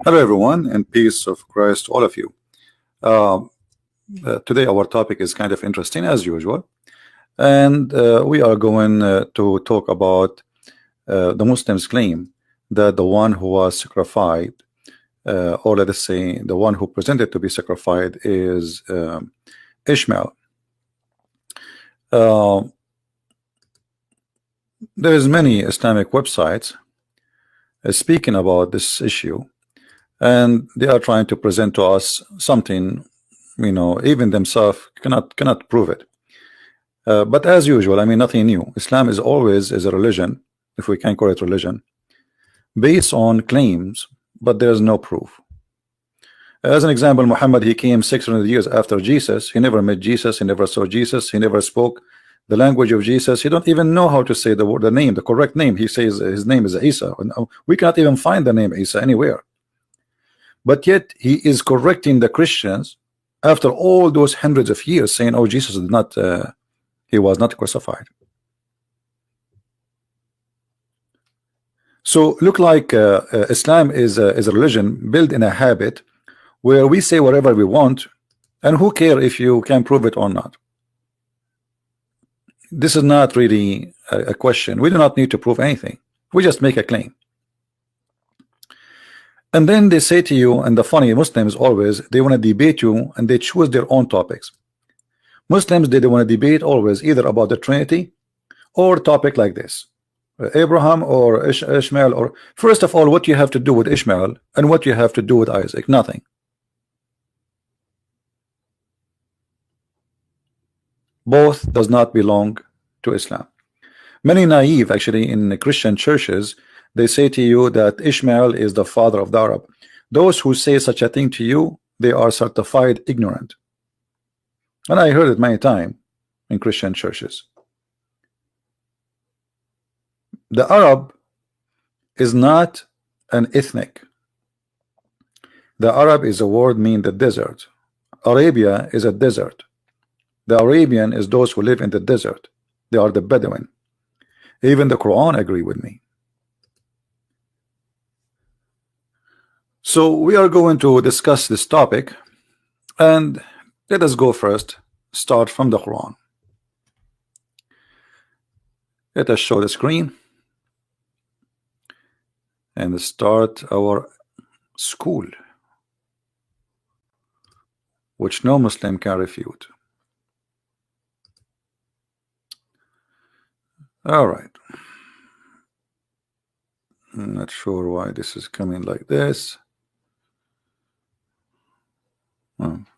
Hello, everyone, and peace of Christ to all of you. Uh, Today, our topic is kind of interesting as usual, and we are going to talk about the Muslims' claim that the one who was sacrificed, or let us say, the one who presented to be sacrificed, is Ishmael. There is many Islamic websites speaking about this issue, and they are trying to present to us something, even themselves cannot prove it. But as usual, I mean, nothing new. Islam is always a religion, if we can call it religion, based on claims, but there is no proof. As an example, Muhammad, he came 600 years after Jesus. He never met Jesus. He never saw Jesus. He never spoke the language of Jesus. He don't even know how to say the word, the name, the correct name. He says his name is Isa. We cannot even find the name Isa anywhere. But yet he is correcting the Christians after all those hundreds of years, saying, "Oh, Jesus did not, he was not crucified." So look like Islam is a religion built in a habit where we say whatever we want, and who care if you can prove it or not. This is not really a question. We do not need to prove anything. We just make a claim. And then they say to you, and the funny Muslims always, they want to debate you, and they choose their own topics. Muslims, they want to debate always either about the Trinity or topic like this, Abraham or Ishmael, or first of all, what you have to do with Ishmael and what you have to do with Isaac. Nothing. Both does not belong to Islam. Many naive, actually, in Christian churches, they say to you that Ishmael is the father of the Arab. Those who say such a thing to you, they are certified ignorant. And I heard it many times in Christian churches. The Arab is not an ethnic. The Arab is a word meaning the desert. Arabia is a desert. The Arabian is those who live in the desert. They are the Bedouin. Even the Quran agree with me. So we are going to discuss this topic, and let us go first, start from the Quran. Let us show the screen and start our school, which no Muslim can refute. All right. I'm not sure why this is coming like this.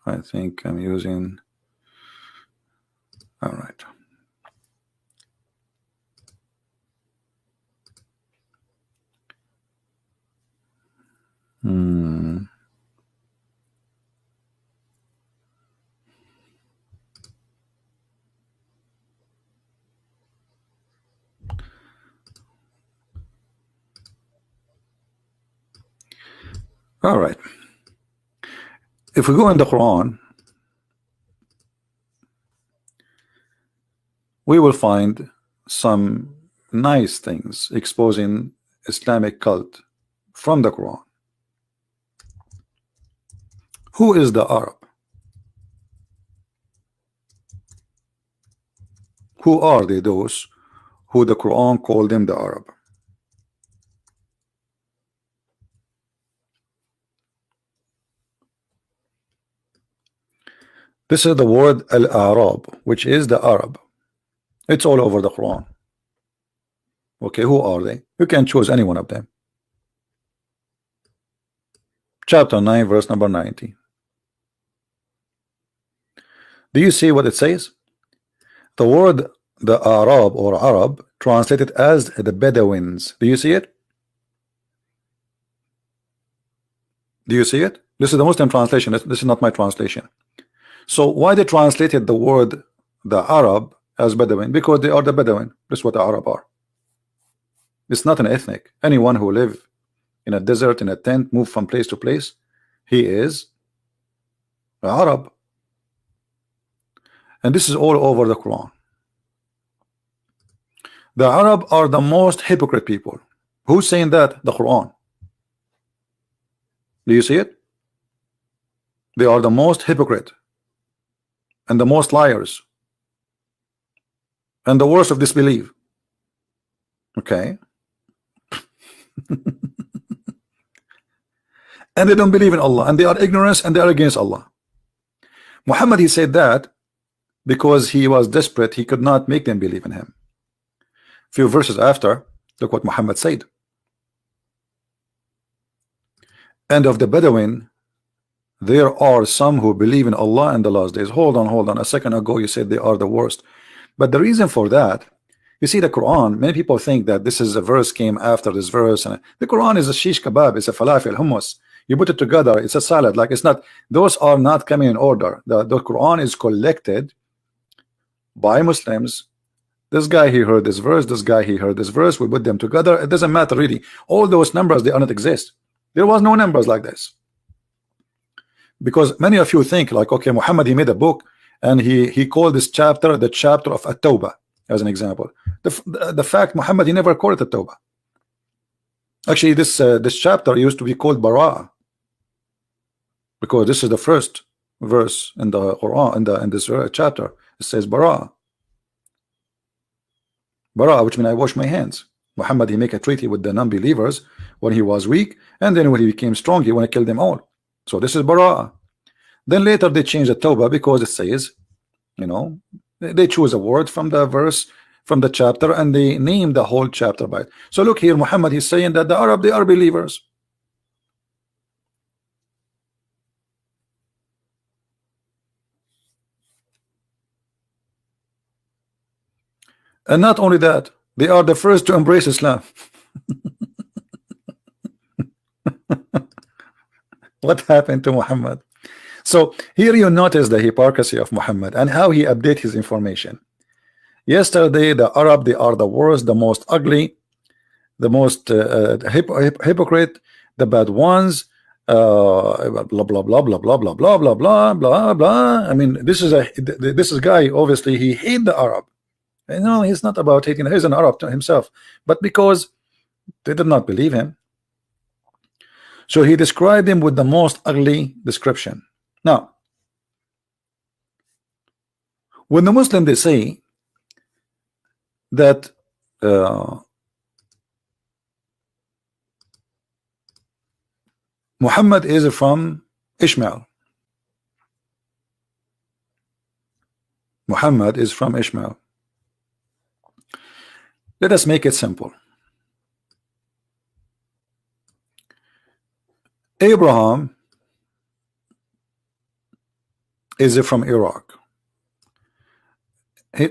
I think I'm using, all right. All right. If we go in the Quran, we will find some nice things exposing Islamic cult from the Quran. Who is the Arab? Who are they, those who the Quran called them the Arab? This is the word al-Arab, which is the Arab. It's all over the Quran. Okay, who are they? You can choose any one of them. Chapter 9, verse number 90. Do you see what it says? The word the Arab or Arab translated as the Bedouins. Do you see it? Do you see it? This is the Muslim translation. This is not my translation. So why they translated the word the Arab as Bedouin? Because they are the Bedouin. That's what the Arab are. It's not an ethnic. Anyone who live in a desert, in a tent, move from place to place, he is an Arab. And this is all over the Quran. The Arab are the most hypocrite people. Who's saying that? The Quran. Do you see it? They are the most hypocrite and the most liars and the worst of disbelief. Okay. And they don't believe in Allah, and they are ignorant, and they are against Allah. Muhammad, he said that because he was desperate, he could not make them believe in him. Few verses after, look what Muhammad said. And of the Bedouin, there are some who believe in Allah and the last days. Hold on. A second ago you said they are the worst. But the reason for that, you see the Quran, many people think that this is a verse came after this verse. And the Quran is a shish kebab, it's a falafel, hummus. You put it together, it's a salad. Like, it's not, those are not coming in order. The Quran is collected by Muslims. This guy, he heard this verse, this guy, he heard this verse, we put them together. It doesn't matter really. All those numbers, they do not exist. There was no numbers like this. Because many of you think like, okay, Muhammad, he made a book and he called this chapter the chapter of At-Tawbah as an example. The fact, Muhammad, he never called it At-Tawbah. Actually, this chapter used to be called Bara'ah, because this is the first verse in the Quran, in this chapter. It says Bara'ah. Bara'ah, which means I wash my hands. Muhammad, he make a treaty with the non-believers when he was weak, and then when he became strong, he want to kill them all. So this is Bara'ah. Then later they changed the Tawbah because it says, you know, they choose a word from the verse, from the chapter, and they name the whole chapter by it. So look here, Muhammad, he's saying that the Arab, they are believers. And not only that, they are the first to embrace Islam. What happened to Muhammad? So here you notice the hypocrisy of Muhammad and how he updates his information. Yesterday, the Arab, they are the worst, the most ugly, the most hypocrite, the bad ones, blah blah blah blah blah blah blah blah blah blah blah blah. I mean, this is a guy, obviously he hate the Arab. You know, he's not about hating, he's an Arab himself, but because they did not believe him. So he described him with the most ugly description. Now, when the Muslim, they say that Muhammad is from Ishmael. Muhammad is from Ishmael. Let us make it simple. Abraham is from Iraq.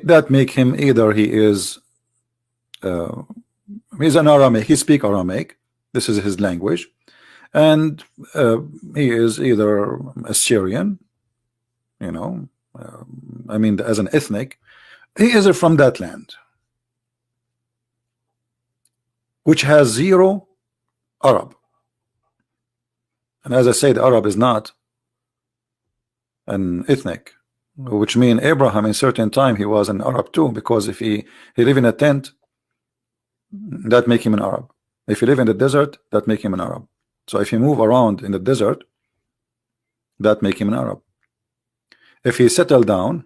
That make him either he is he's an Aramaic, he speaks Aramaic, this is his language, and he is either Assyrian, you know, I mean as an ethnic, he is from that land which has zero Arab. And as I said, Arab is not an ethnic, which means Abraham in certain time he was an Arab too, because if he live in a tent, that make him an Arab. If he live in the desert, that make him an Arab. So if he move around in the desert, that make him an Arab. If he settle down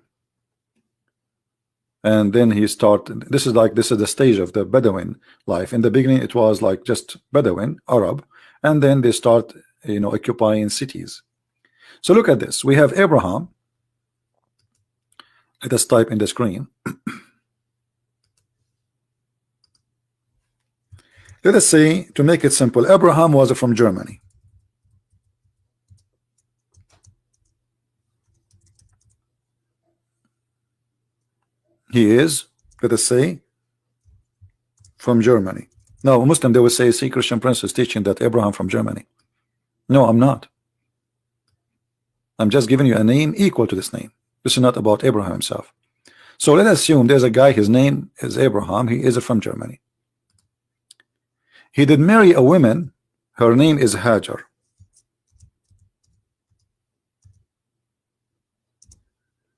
and then he start, this is the stage of the Bedouin life. In the beginning it was like just Bedouin, Arab, and then they start, you know, occupying cities. So look at this. We have Abraham. Let us type in the screen. Let us say, to make it simple, Abraham was from Germany. He is, let us say, from Germany. Now, a Muslim, they will say, see, Christian Prince is teaching that Abraham from Germany. No, I'm not. I'm just giving you a name equal to this name. This is not about Abraham himself. So let us assume there's a guy, his name is Abraham, he is from Germany. He did marry a woman, her name is Hajar.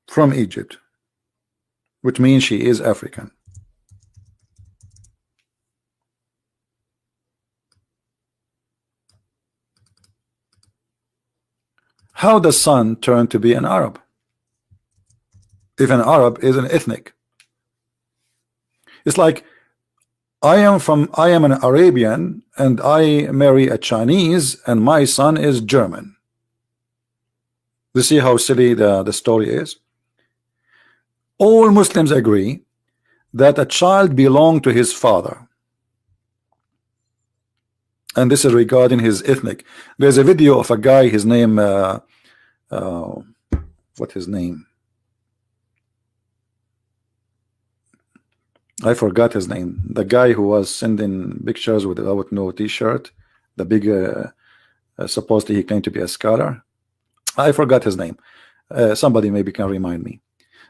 From Egypt, which means she is African. how does son turn to be an Arab? If an Arab is an ethnic, it's like I am an Arabian and I marry a Chinese and my son is German. You see how silly the story is? All Muslims agree that a child belongs to his father, and this is regarding his ethnic. There's a video of a guy, his name what his name, I forgot his name. The guy who was sending pictures without no t-shirt, the big supposedly he claimed to be a scholar. I forgot his name. Somebody maybe can remind me.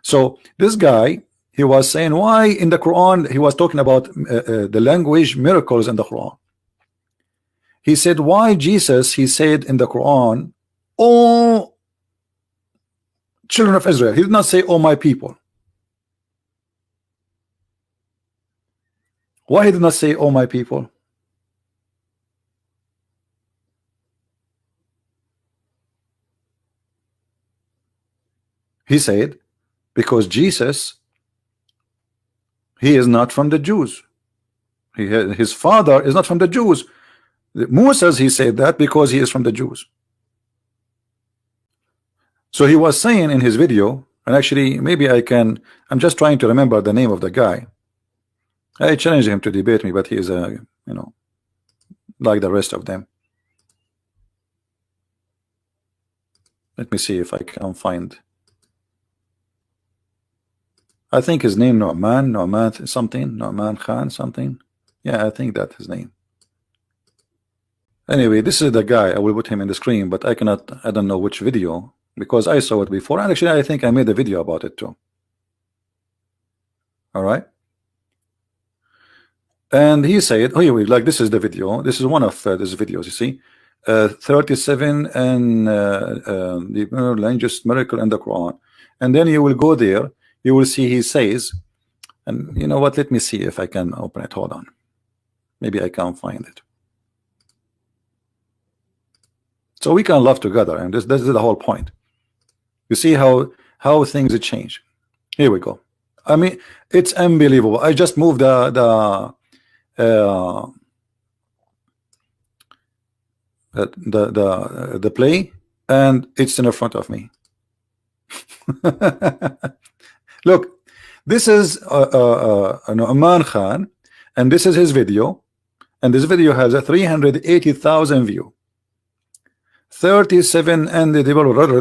So this guy, he was saying why in the Quran, he was talking about the language miracles in the Quran. He said why Jesus, he said in the Quran, oh children of Israel. He did not say oh my people. Why he did not say oh my people? He said because Jesus, he is not from the Jews. His father is not from the Jews. Moses, he said that because he is from the Jews. So he was saying in his video, and actually maybe I'm just trying to remember the name of the guy. I challenged him to debate me, but he is like the rest of them. Let me see if I can find. I think his name Nu'man something, Nu'man Khan something. Yeah, I think that's his name. Anyway, this is the guy. I will put him in the screen, but I don't know which video because I saw it before, and actually I think I made a video about it too. All right. And he said, oh, like this is the video. This is one of these videos, you see. 37 and the language miracle in the Quran. And then you will go there. You will see he says, and you know what? Let me see if I can open it. Hold on. Maybe I can find it. So we can love together, and this is the whole point. You see how things change. Here we go. I mean, it's unbelievable. I just moved the play, and it's in front of me. Look, this is Nu'man Khan, and this is his video, and this video has a 380,000 view. 37 and the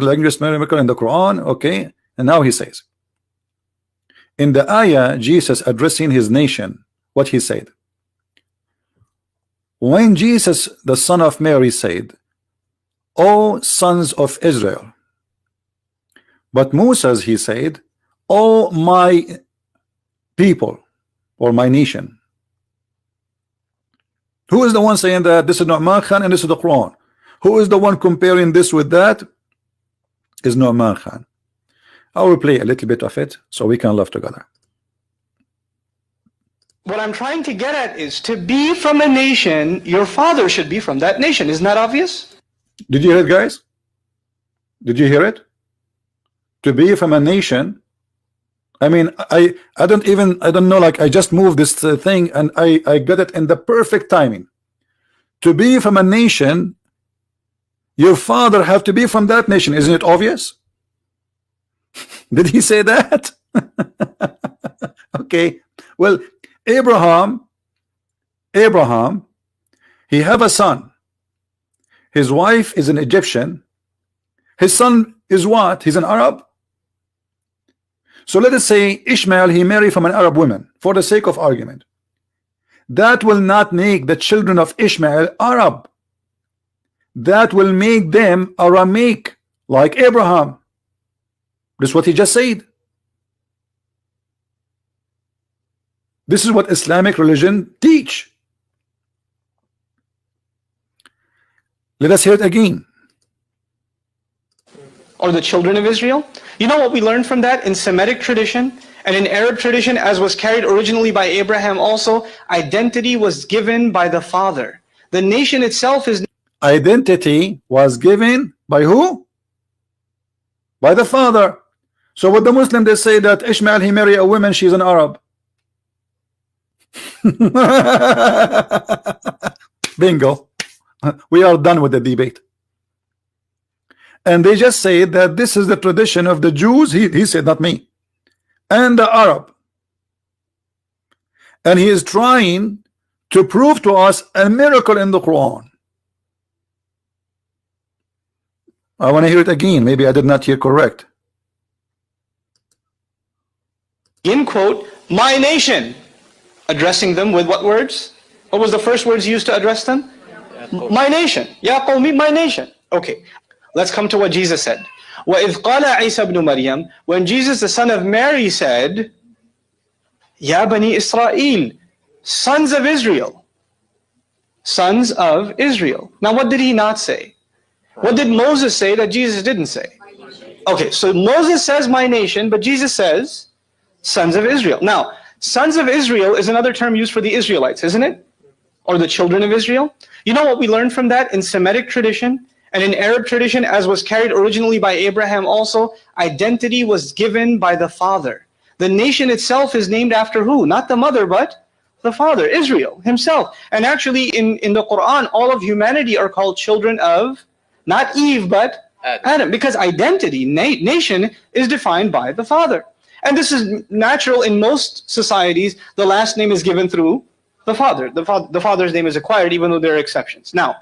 language miracle in the Quran. Okay, and now he says in the ayah, Jesus addressing his nation, what he said. When Jesus, the son of Mary, said, O sons of Israel, but Moses, he said, O my people, or my nation. Who is the one saying that? This is Nu'man Khan and this is the Quran. Who is the one comparing this with that? Is Nu'man Khan. I will play a little bit of it so we can love together. What I'm trying to get at is to be from a nation, your father should be from that nation. Isn't that obvious? Did you hear it, guys? Did you hear it? To be from a nation. I mean, I don't know, like I just moved this thing and I got it in the perfect timing. To be from a nation, your father have to be from that nation. Isn't it obvious? Did he say that? Okay. Well, Abraham, he have a son. His wife is an Egyptian. His son is what? He's an Arab. So let us say Ishmael, he married from an Arab woman for the sake of argument. That will not make the children of Ishmael Arab. That will make them Aramic, like Abraham. This is what he just said. This is what Islamic religion teach. Let us hear it again. Or the children of Israel. You know what we learned from that in Semitic tradition and in Arab tradition, as was carried originally by Abraham also, identity was given by the father. The nation itself is... Identity was given by who? by the father. So what the Muslim, they say that Ishmael, he married a woman, she's an Arab. Bingo. We are done with the debate. And they just say that this is the tradition of the Jews, he said, not me, and the Arab. And he is trying to prove to us a miracle in the Quran. I want to hear it again. Maybe I did not hear correct. In quote, my nation, addressing them with what words? What was the first words used to address them? My nation. Ya qawmi, my nation. Okay, let's come to what Jesus said. وَإِذْ قَالَ عِيسَى ibn Maryam, when Jesus the son of Mary said, Ya Bani Israel, sons of Israel. Sons of Israel. Now what did he not say? What did Moses say that Jesus didn't say? Okay, so Moses says my nation, but Jesus says sons of Israel. Now, sons of Israel is another term used for the Israelites, isn't it? Or the children of Israel. You know what we learned from that? In Semitic tradition and in Arab tradition, as was carried originally by Abraham also, identity was given by the father. The nation itself is named after who? Not the mother, but the father, Israel himself. And actually in the Quran, all of humanity are called children of, not Eve, but Adam. Because identity, nation, is defined by the father. And this is natural in most societies. The last name is given through the father. The father's name is acquired, even though there are exceptions. Now,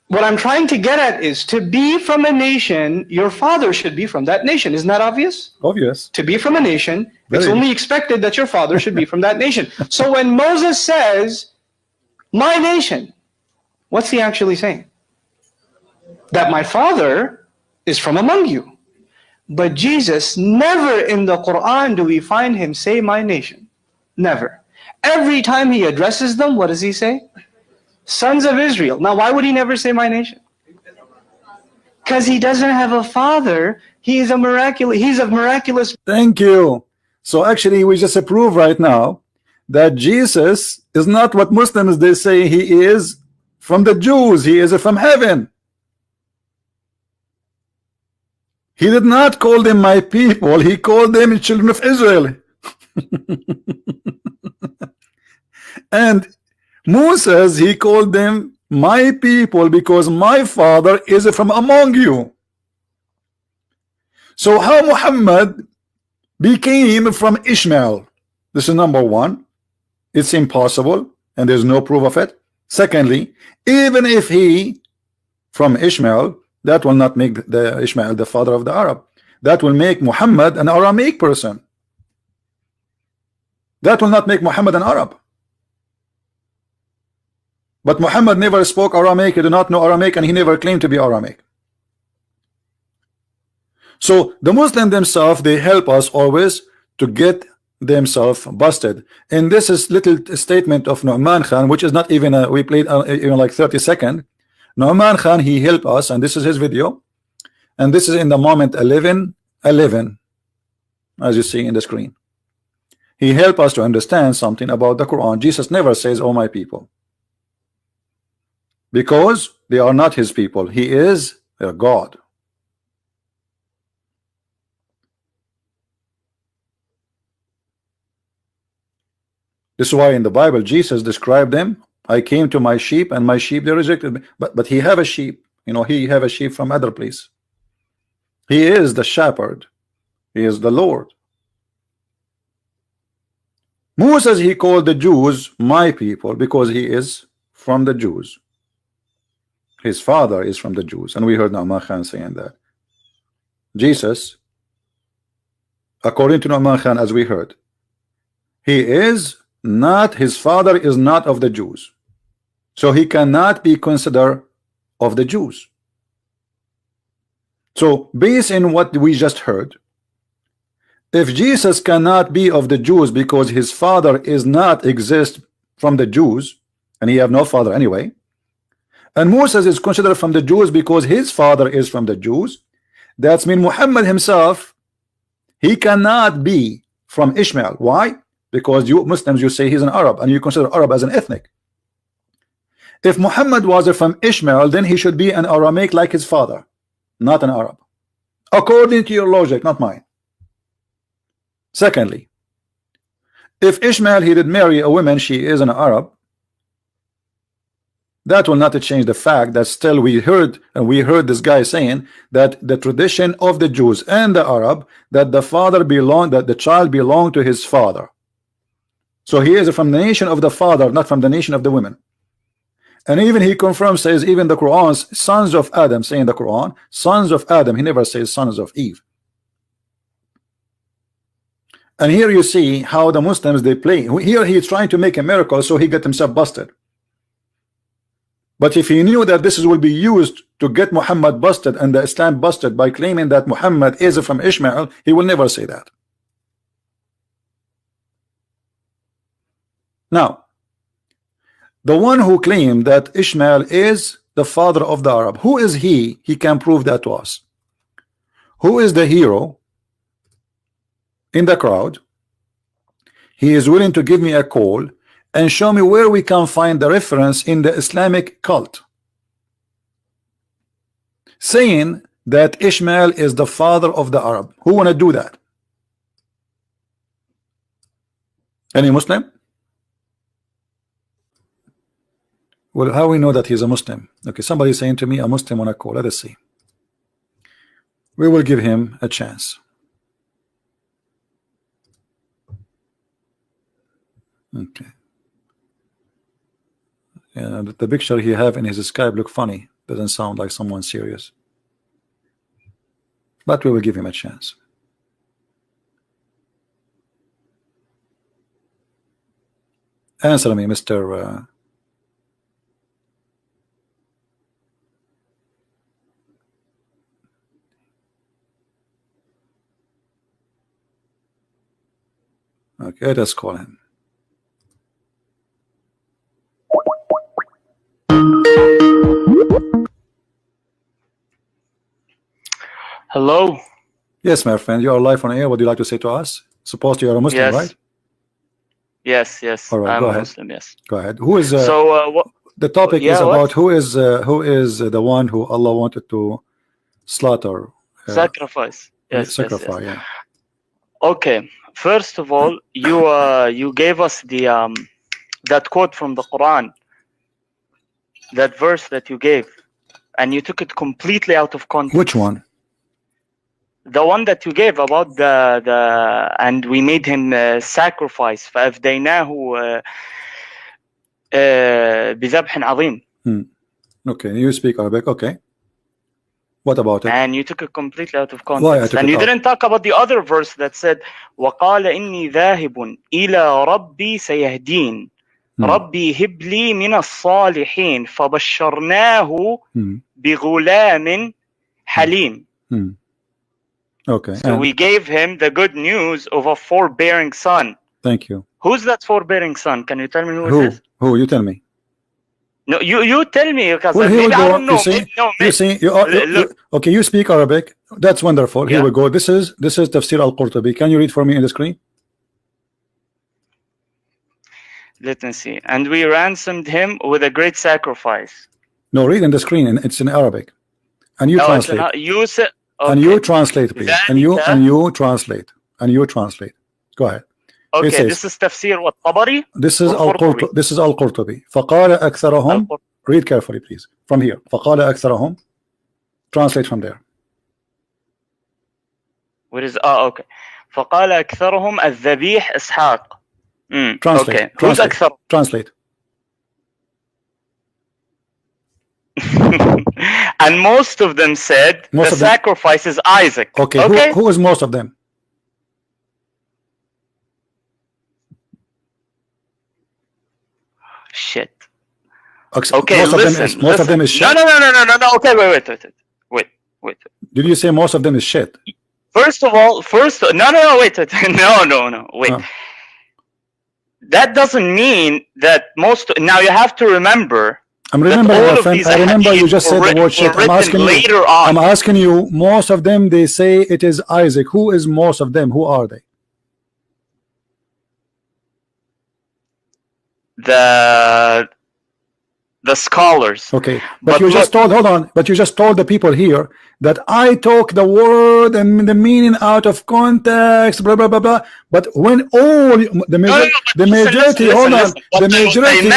what I'm trying to get at is, to be from a nation, your father should be from that nation. Isn't that obvious? Obvious. To be from a nation, it's only expected that your father should be from that nation. So when Moses says, my nation, what's he actually saying? That my father is from among you. But Jesus, never in the Quran do we find him say my nation. Never. Every time he addresses them, what does he say? Sons of Israel. Now why would he never say my nation? Because he doesn't have a father. He's of miraculous. Thank you. So actually we just approve right now that Jesus is not what Muslims they say he is from the Jews. He is from heaven. He did not call them my people. He called them children of Israel. And Moses, he called them my people because my father is from among you. So how Muhammad became from Ishmael? This is number one. It's impossible and there's no proof of it. Secondly, even if he from Ishmael, that will not make the Ishmael the father of the Arab. That will make Muhammad an Aramaic person. That will not make Muhammad an Arab. But Muhammad never spoke Aramaic, he did not know Aramaic, and he never claimed to be Aramaic. So the Muslims themselves, they help us always to get themselves busted. And this is little statement of Nu'man Khan, which is not even we played even like 30 seconds. Nu'man Khan, he helped us, and this is his video, and this is in the moment 11:11, as you see in the screen. He helped us to understand something about the Quran. Jesus never says, "Oh my people," because they are not his people. He is their God. This is why in the Bible Jesus described them. I came to my sheep and my sheep they rejected me. But he have a sheep, you know, he have a sheep from other place. He is the shepherd. He is the Lord. Moses, he called the Jews my people because he is from the Jews. His father is from the Jews, and we heard Nu'man Khan saying that. Jesus, according to Nu'man Khan, as we heard, he is not, his father is not of the Jews, so he cannot be considered of the Jews. So based on what we just heard, if Jesus cannot be of the Jews because his father is not exist from the Jews, and he have no father anyway, and Moses is considered from the Jews because his father is from the Jews, that's mean Muhammad himself, he cannot be from Ishmael. Why? Because you Muslims, you say he's an Arab, and you consider Arab as an ethnic. If Muhammad was from Ishmael, then he should be an Aramaic like his father, not an Arab. according to your logic, not mine. Secondly, if Ishmael he did marry a woman, she is an Arab, that will not change the fact that still we heard this guy saying that the tradition of the Jews and the Arab, that the child belonged to his father. So he is from the nation of the father, not from the nation of the women. And even he confirms, says even the Quran's sons of Adam, saying the Quran sons of Adam, he never says sons of Eve. And here you see how the Muslims they play. Here he is trying to make a miracle, so he got himself busted. But if he knew that this will be used to get Muhammad busted and the Islam busted by claiming that Muhammad is from Ishmael, he will never say that. Now, the one who claimed that Ishmael is the father of the Arab, who is he? He can prove that to us. Who is the hero in the crowd? He is willing to give me a call and show me where we can find the reference in the Islamic cult saying that Ishmael is the father of the Arab. Who want to do that? Any Muslim? Well, how we know that he's a Muslim? Okay, somebody saying to me a Muslim on a call. Let us see. We will give him a chance. Okay. Yeah, the picture he have in his Skype look funny. Doesn't sound like someone serious. But we will give him a chance. Answer me, Mr. Okay, let's call him. Hello. Yes, my friend, you are live on air. What would you like to say to us? Supposed you are a Muslim, Yes. right? Yes. All right, I'm go a ahead. Muslim. Yes. Go ahead. Who is What? the topic Yeah, is what? about who is the one who Allah wanted to slaughter, Sacrifice. Yes. sacrifice. Yeah. Okay. First of all, you gave us the that quote from the Quran, that verse that you gave, and you took it completely out of context. Which one? The one that you gave about the and we made him sacrifice. فأفديناه بذبح عظيم. Okay, you speak Arabic. Okay. What about it? And you took it completely out of Why I context. took And it you out? didn't talk about the other verse that said, وَقَالَ إِنِّي ذَاهِبٌ إِلَى رَبِّي سَيَهْدِينَ رَبِّي هِبْ لِي مِنَ الصَّالِحِينَ فَبَشَّرْنَاهُ بِغُلَامٍ حَلِيمٍ. Okay. So and we gave him the good news of a forbearing son. thank you. Who's that forbearing son? Can you tell me who Who? it is? Who? You tell me. No, you tell me, because Well, here we maybe I go. don't know. You see, Maybe, no, you maybe, see, look. okay. You speak Arabic. That's wonderful. Here Yeah. we go. This is Tafsir al-Qurtubi. Can you read for me in the screen? Let me see. And we ransomed him with a great sacrifice. No, read in the screen, and it's in Arabic. And you translate. You said, okay. And you translate, please. And you translate. And you translate. Go ahead. Okay, says, this is tafsir what? Tabari? This is al-Qurtubi. This is al-Qurtubi. فقال أكثرهم. Read carefully, please. From here. فقال أكثرهم. Translate from there. What is? Okay. فقال أكثرهم الذبيح إسحاق. Translate. Okay. Who's أكثر? Translate. And most of them said the sacrifice is Isaac. Okay. Who is most of them? Shit. Okay, most of them is shit. No. Okay, wait. Did you say most of them is shit? First of all, no, wait. No, wait. Oh. That doesn't mean that most. Now you have to remember. I remember you just said the word shit. I'm asking you, most of them, they say it is Isaac. Who is most of them? Who are they? the scholars. Okay, but you look, just told, hold on, but you just told the people here that I took the word and the meaning out of context, blah blah blah blah. But when all the majority, hold on, the majority.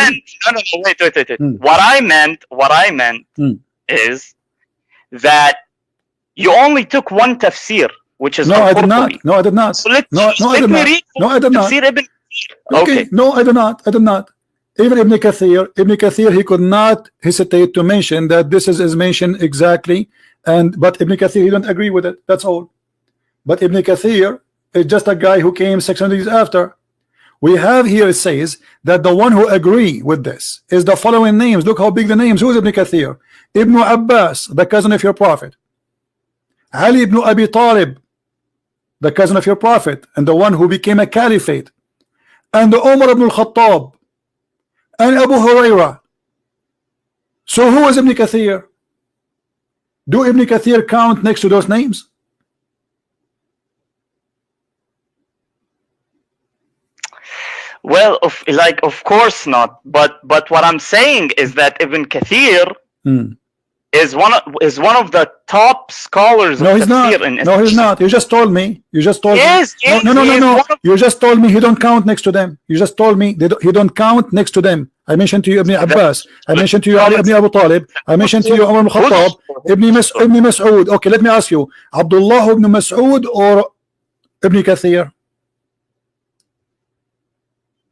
Wait. What I meant is that you only took one tafsir, which is no, I did not. No, I did not. So let me read. No, I did not. Okay. No, I did not. I did not. Even Ibn Kathir, he could not hesitate to mention that this is mentioned exactly, but Ibn Kathir, he don't agree with it. That's all. But Ibn Kathir is just a guy who came 600 years after. We have here, it says that the one who agree with this is the following names. Look how big the names. Who is Ibn Kathir? Ibn Abbas, the cousin of your prophet. Ali ibn Abi Talib, the cousin of your prophet, and the one who became a caliphate. And Umar ibn al-Khattab, and Abu Huraira. So who is Ibn Kathir? Do Ibn Kathir count next to those names? Well, of course not. But what I'm saying is that Ibn Kathir is one of the top scholars. No, of he's not. No, he's not. You just told me. You just told me. No. You just told me he don't count next to them. You just told me he don't count next to them. I mentioned to you Ibn Abbas. I mentioned to you Ali ibn Abu Talib. I mentioned to you Umar ibn Khattab. Ibn Mas'ud. Okay, let me ask you, Abdullah ibn Mas'ud or Ibn Kathir?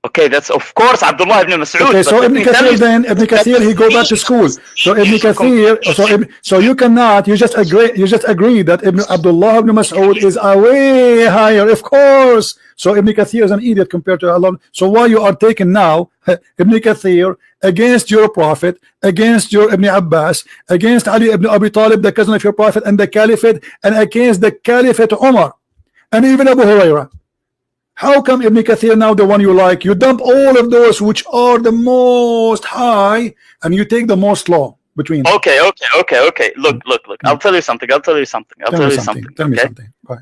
Okay, that's of course Abdullah ibn Mas'ud. Okay, so Ibn Kathir then, Ibn Kathir, he go back to school. So Ibn Kathir, so you cannot, you just agree that Abdullah ibn Mas'ud is a way higher, of course. So Ibn Kathir is an idiot compared to Allah. So why you are taking now Ibn Kathir against your prophet, against your Ibn Abbas, against Ali ibn Abi Talib, the cousin of your prophet, and the caliphate, and against the caliphate Umar, and even Abu Huraira? How come Ibn Kathir now the one you like? You dump all of those which are the most high, and you take the most low between them. Okay. Look. I'll tell you something. Tell me something. Right.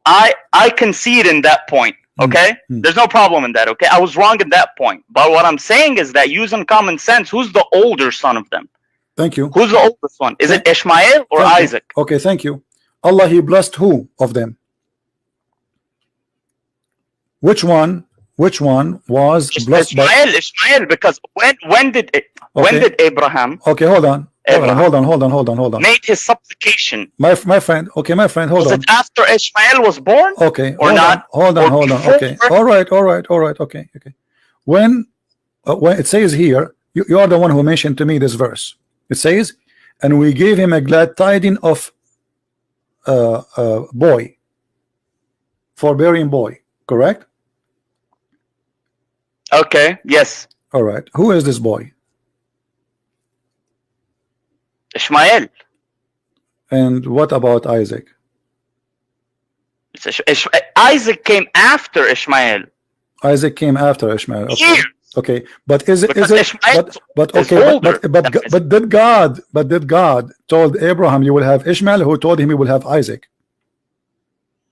I concede in that point. Okay, there's no problem in that. Okay, I was wrong in that point. But what I'm saying is that using common sense, who's the older son of them? Thank you. Who's the oldest one? Is it Ishmael or Isaac? Okay, thank you. Allah, he blessed who of them? Which one was blessed by Ishmael, because when did Abraham hold on made his supplication? My friend, hold on. Was it after Ishmael was born? Okay, or not? Hold on. Okay, all right. Okay. When it says here, you are the one who mentioned to me this verse. It says, and we gave him a glad tiding of boy, forbearing boy, correct? Okay, yes. All right. Who is this boy? Ishmael. And what about Isaac? Isaac came after Ishmael. Isaac came after Ishmael. Okay. Years. Okay, but is it but did God told Abraham you will have Ishmael, who told him he will have Isaac?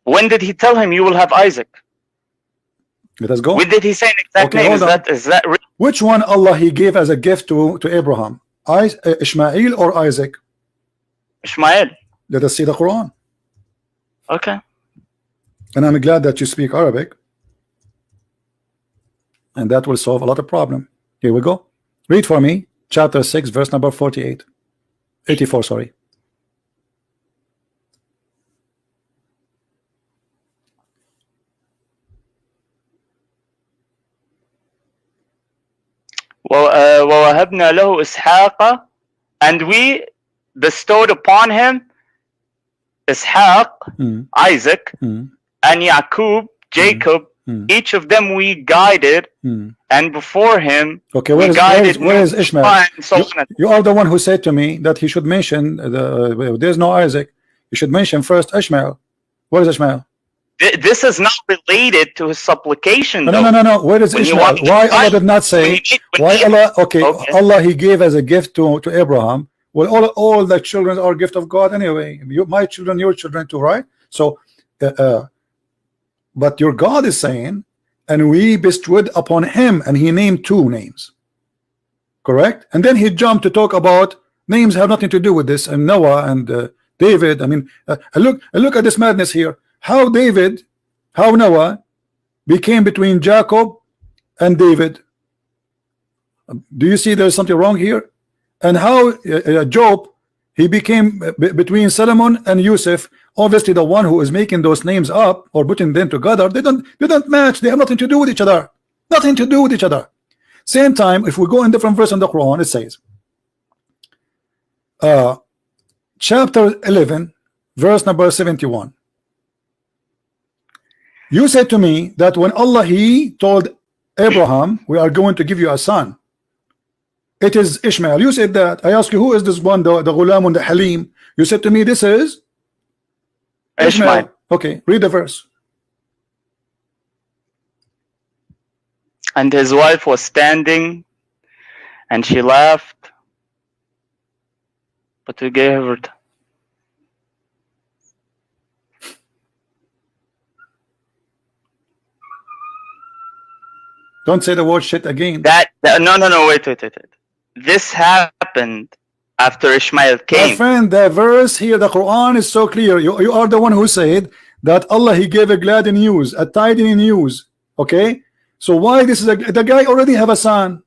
When did he tell him you will have Isaac? Let us go. When did he say an exact name? Is that real? Which one Allah he gave as a gift to Abraham? Ishmael or Isaac? Ishmael. Let us see the Quran. Okay. And I'm glad that you speak Arabic, and that will solve a lot of problem. Here we go. Read for me chapter 6 verse number 84, sorry. وَوَهَبْنَا لَهُ إِسْحَاقَ, and we bestowed upon him Ishaq, Isaac, and Yaqub, Jacob. Each of them we guided, and before him where is Ishmael? You are the one who said to me that he should mention there's no Isaac. You should mention first Ishmael. Where is Ishmael? This is not related to his supplication. No. Where is Ishmael? Why Allah did not say? Why Allah? Okay, Allah he gave as a gift to Abraham. Well, all the children are a gift of God anyway. My children, your children too, right? So, but your God is saying, and we bestowed upon him, and he named two names. correct? And then he jumped to talk about names have nothing to do with this, and Noah and David. I mean, look at this madness here. How Noah became between Jacob and David. Do you see there's something wrong here? And how Job, he became between Solomon and Yusuf. Obviously the one who is making those names up or putting them together, they don't match. They have nothing to do with each other. Nothing to do with each other. Same time, if we go in different verse in the Quran, it says chapter 11 verse number 71, you said to me that when Allah he told Abraham, we are going to give you a son, it is Ishmael. You said that. I asked you, who is this one, the Ghulam and the Halim? You said to me, this is Ishmael. Okay, read the verse. And his wife was standing, and she laughed, but we gave her. Don't say the word shit again. No, wait. This happened after Ishmael came. My friend, the verse here, the Quran is so clear. You are the one who said that Allah he gave a glad news, a tiding news. Okay, so why this is the guy already have a son.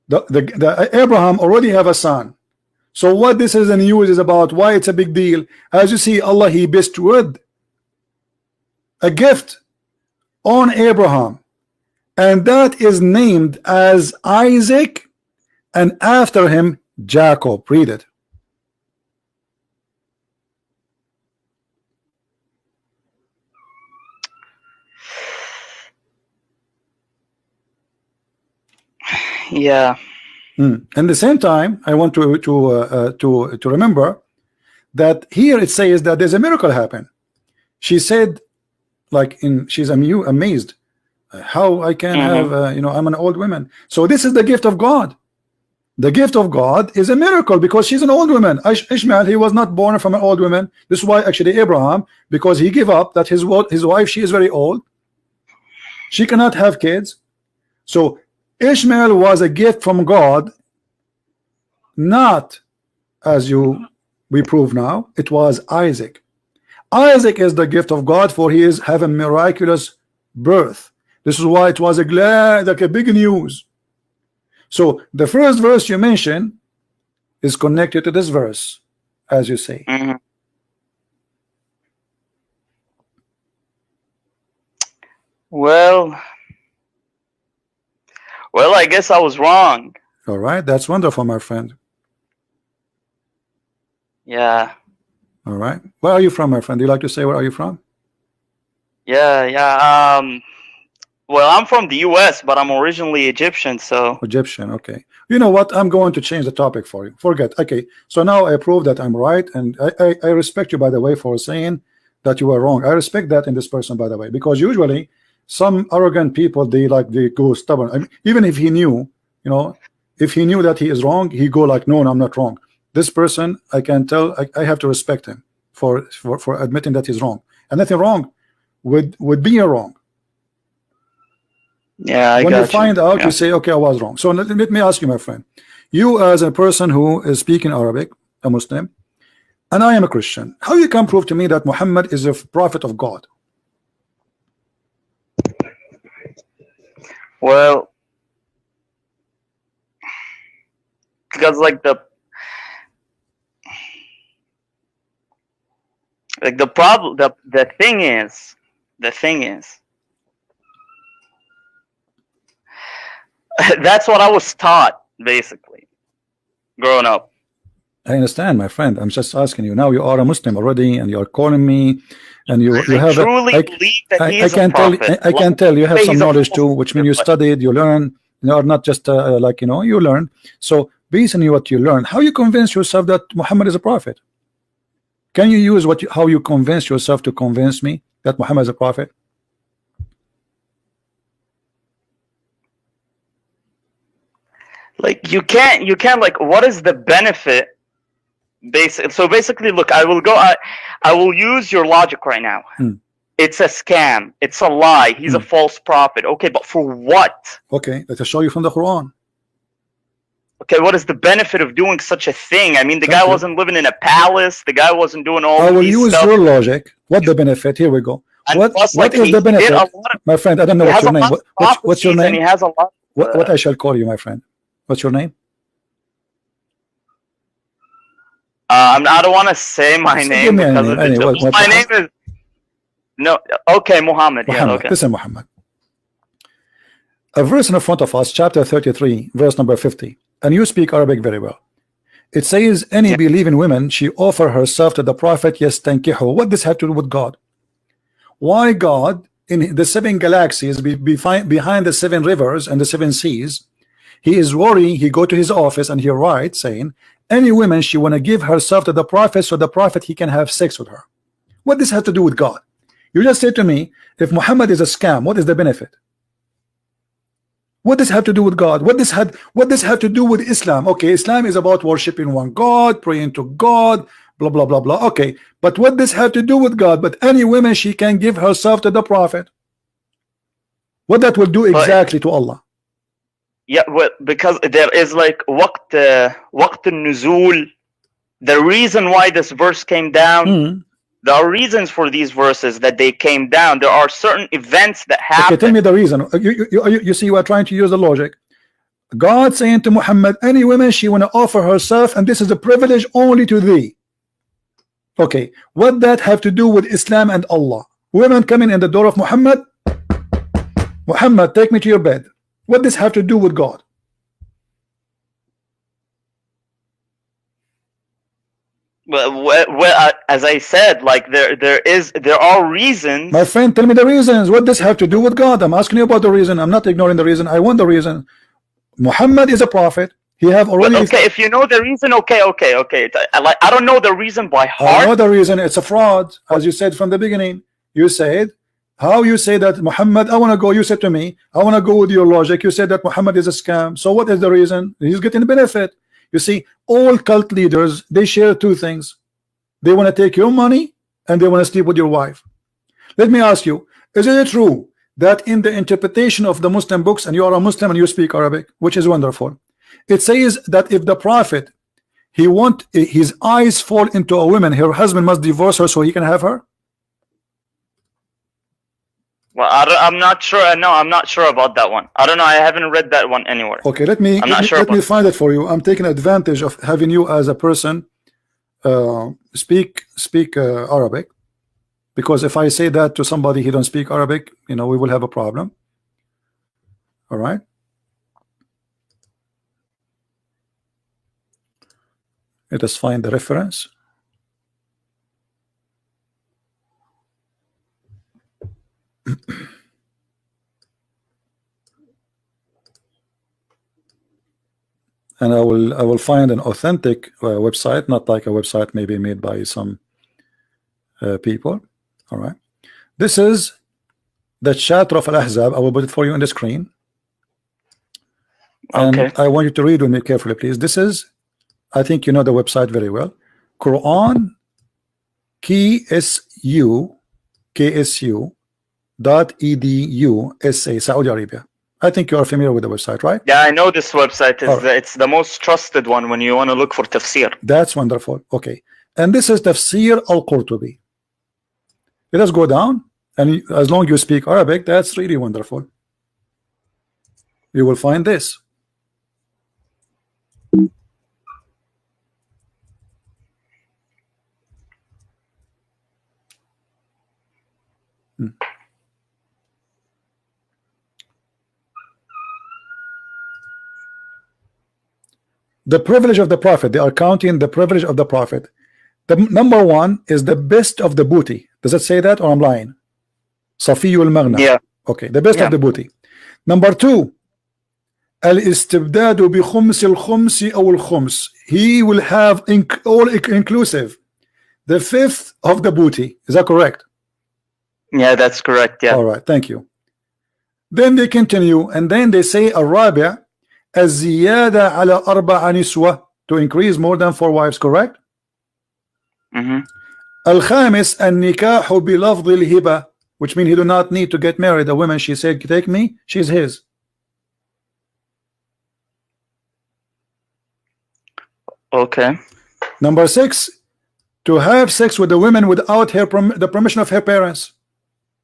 The Abraham already have a son. So what this is the news is about, why it's a big deal. As you see, Allah he bestowed a gift on Abraham, and that is named as Isaac, and after him Jacob. Read it. Yeah. At the same time, I want to remember that here it says that there's a miracle happen. She said, she's amazed how I can have I'm an old woman. So this is the gift of God. The gift of God is a miracle because she's an old woman. Ishmael, he was not born from an old woman. This is why actually Abraham, because he gave up that his wife, she is very old, she cannot have kids. So Ishmael was a gift from God, not as we prove now. It was Isaac. Isaac is the gift of God, for he is having miraculous birth. This is why it was a big news. So the first verse you mentioned is connected to this verse, as you say. Well, I guess I was wrong. All right, that's wonderful, my friend. Yeah. All right. Where are you from, my friend? Do you like to say where are you from? Yeah. Well, I'm from the US, but I'm originally Egyptian, so. Egyptian, okay. You know what? I'm going to change the topic for you. Forget. Okay. So now I prove that I'm right, and I respect you, by the way, for saying that you were wrong. I respect that in this person, by the way, because usually some arrogant people, they go stubborn. I mean, even if he knew, if he knew that he is wrong, he go like, no, I'm not wrong. This person, I can tell, I have to respect him for admitting that he's wrong, and nothing wrong with being wrong. Yeah, when you find out, you say, okay, I was wrong. So let me ask you, my friend, you as a person who is speaking Arabic, a Muslim, and I am a Christian, how you can prove to me that Muhammad is a prophet of God? Well, because the problem, the thing is, that's what I was taught, basically, growing up. I understand, my friend. I'm just asking you. Now you are a Muslim already, and you are calling me, and you have. I truly believe that he is a prophet. I can tell you have some knowledge too, which means you studied, you learned. You are not just you learn. So based on what you learn, how you convince yourself that Muhammad is a prophet? Can you use how you convince yourself to convince me that Muhammad is a prophet? You can't what is the benefit? So basically, look, I will use your logic right now. it's a scam, it's a lie, he's a false prophet. Okay, but for what? Okay, let us show you from the Quran. Okay, what is the benefit of doing such a thing? I mean, the guy wasn't living in a palace. The guy wasn't doing all I will these use stuff. your logic. What the benefit? Here we go. And What plus, what like, is he the did benefit? a lot of- My friend, I don't know he what's has your a name. lot of What's your prophecies, and he name? has a lot. What I shall call you, my friend? What's your name? I don't want to say my So name give me a because name. of Anyway, the, my name is no. Okay, Mohammed. Yeah, Muhammad. okay. Listen, Muhammad. A verse in front of us, chapter 33, verse number 50. And you speak Arabic very well. It says, any believing woman, she offer herself to the prophet, yes, tankihu. What does have to do with God? Why God, in the 7 galaxies, behind the 7 rivers and the 7 seas, he is worrying, he go to his office and he writes, saying, any woman, she want to give herself to the prophet, so the prophet, he can have sex with her. What does have to do with God? You just said to me, if Muhammad is a scam, what is the benefit? What does have to do with God? What does have to do with Islam? Okay, Islam is about worshiping one God, praying to God, blah blah blah blah. Okay, but what does have to do with God? But any woman, she can give herself to the prophet. What that will do exactly to Allah? Yeah, well, because there is like waqt al-nuzul. The reason why this verse came down. There are reasons for these verses that they came down. There are certain events that happen. Okay, tell me the reason. You see, you are trying to use the logic. God saying to Muhammad, any woman, she want to offer herself, and this is a privilege only to thee. Okay, what that have to do with Islam and Allah? Women coming in the door of Muhammad, Muhammad, take me to your bed. What does have to do with God? Well, as I said, like there are reasons. My friend, tell me the reasons. What does have to do with God? I'm asking you about the reason. I'm not ignoring the reason. I want the reason. Muhammad is a prophet. He have already. But okay, if you know the reason, okay. I don't know the reason by heart. I know the reason. It's a fraud, as you said from the beginning. You said, how you say that Muhammad? I want to go. You said to me, I want to go with your logic. You said that Muhammad is a scam. So what is the reason? He's getting benefit. You see, all cult leaders, they share 2 things. They want to take your money and they want to sleep with your wife. Let me ask you, is it true that in the interpretation of the Muslim books, and you are a Muslim and you speak Arabic, which is wonderful, it says that if the prophet, he want his eyes fall into a woman, her husband must divorce her so he can have her? Well, I'm not sure. No, I'm not sure about that one. I don't know. I haven't read that one anywhere. Okay, let me find it for you. I'm taking advantage of having you as a person speak Arabic, because if I say that to somebody he don't speak Arabic, you know, we will have a problem. All right. Let us find the reference. And I will find an authentic website, not like a website maybe made by some people. All right, this is the chapter of Al-Ahzab. I will put it for you on the screen, and I want you to read with me carefully, please. This is, I think you know the website very well, Quran KSU.edu SA, Saudi Arabia. I think you are familiar with the website, right? Yeah, I know this website. It's the most trusted one when you want to look for tafsir. That's wonderful. Okay, and this is Tafsir Al-Qurtubi. Let us go down, and as long as you speak Arabic, that's really wonderful. You will find this. The privilege of the prophet. They are counting the privilege of the prophet. The number 1 is the best of the booty. Does it say that, or I'm lying? Safiyul Maghna. Yeah. Okay, the best of the booty. Number 2, Al-istibdadu bi khums al-khumsi aw al-khums. He will have all inclusive. The 5th of the booty. Is that correct? Yeah, that's correct. Yeah. All right, thank you. Then they continue, and then they say Arabiya الزيادة على 4 نسوة, to increase more than 4 wives, correct? الخامس النكاح بلفظ الهبة, which means he do not need to get married. A woman, she said, take me, she's his. Okay. Number 6, to have sex with the women without her the permission of her parents.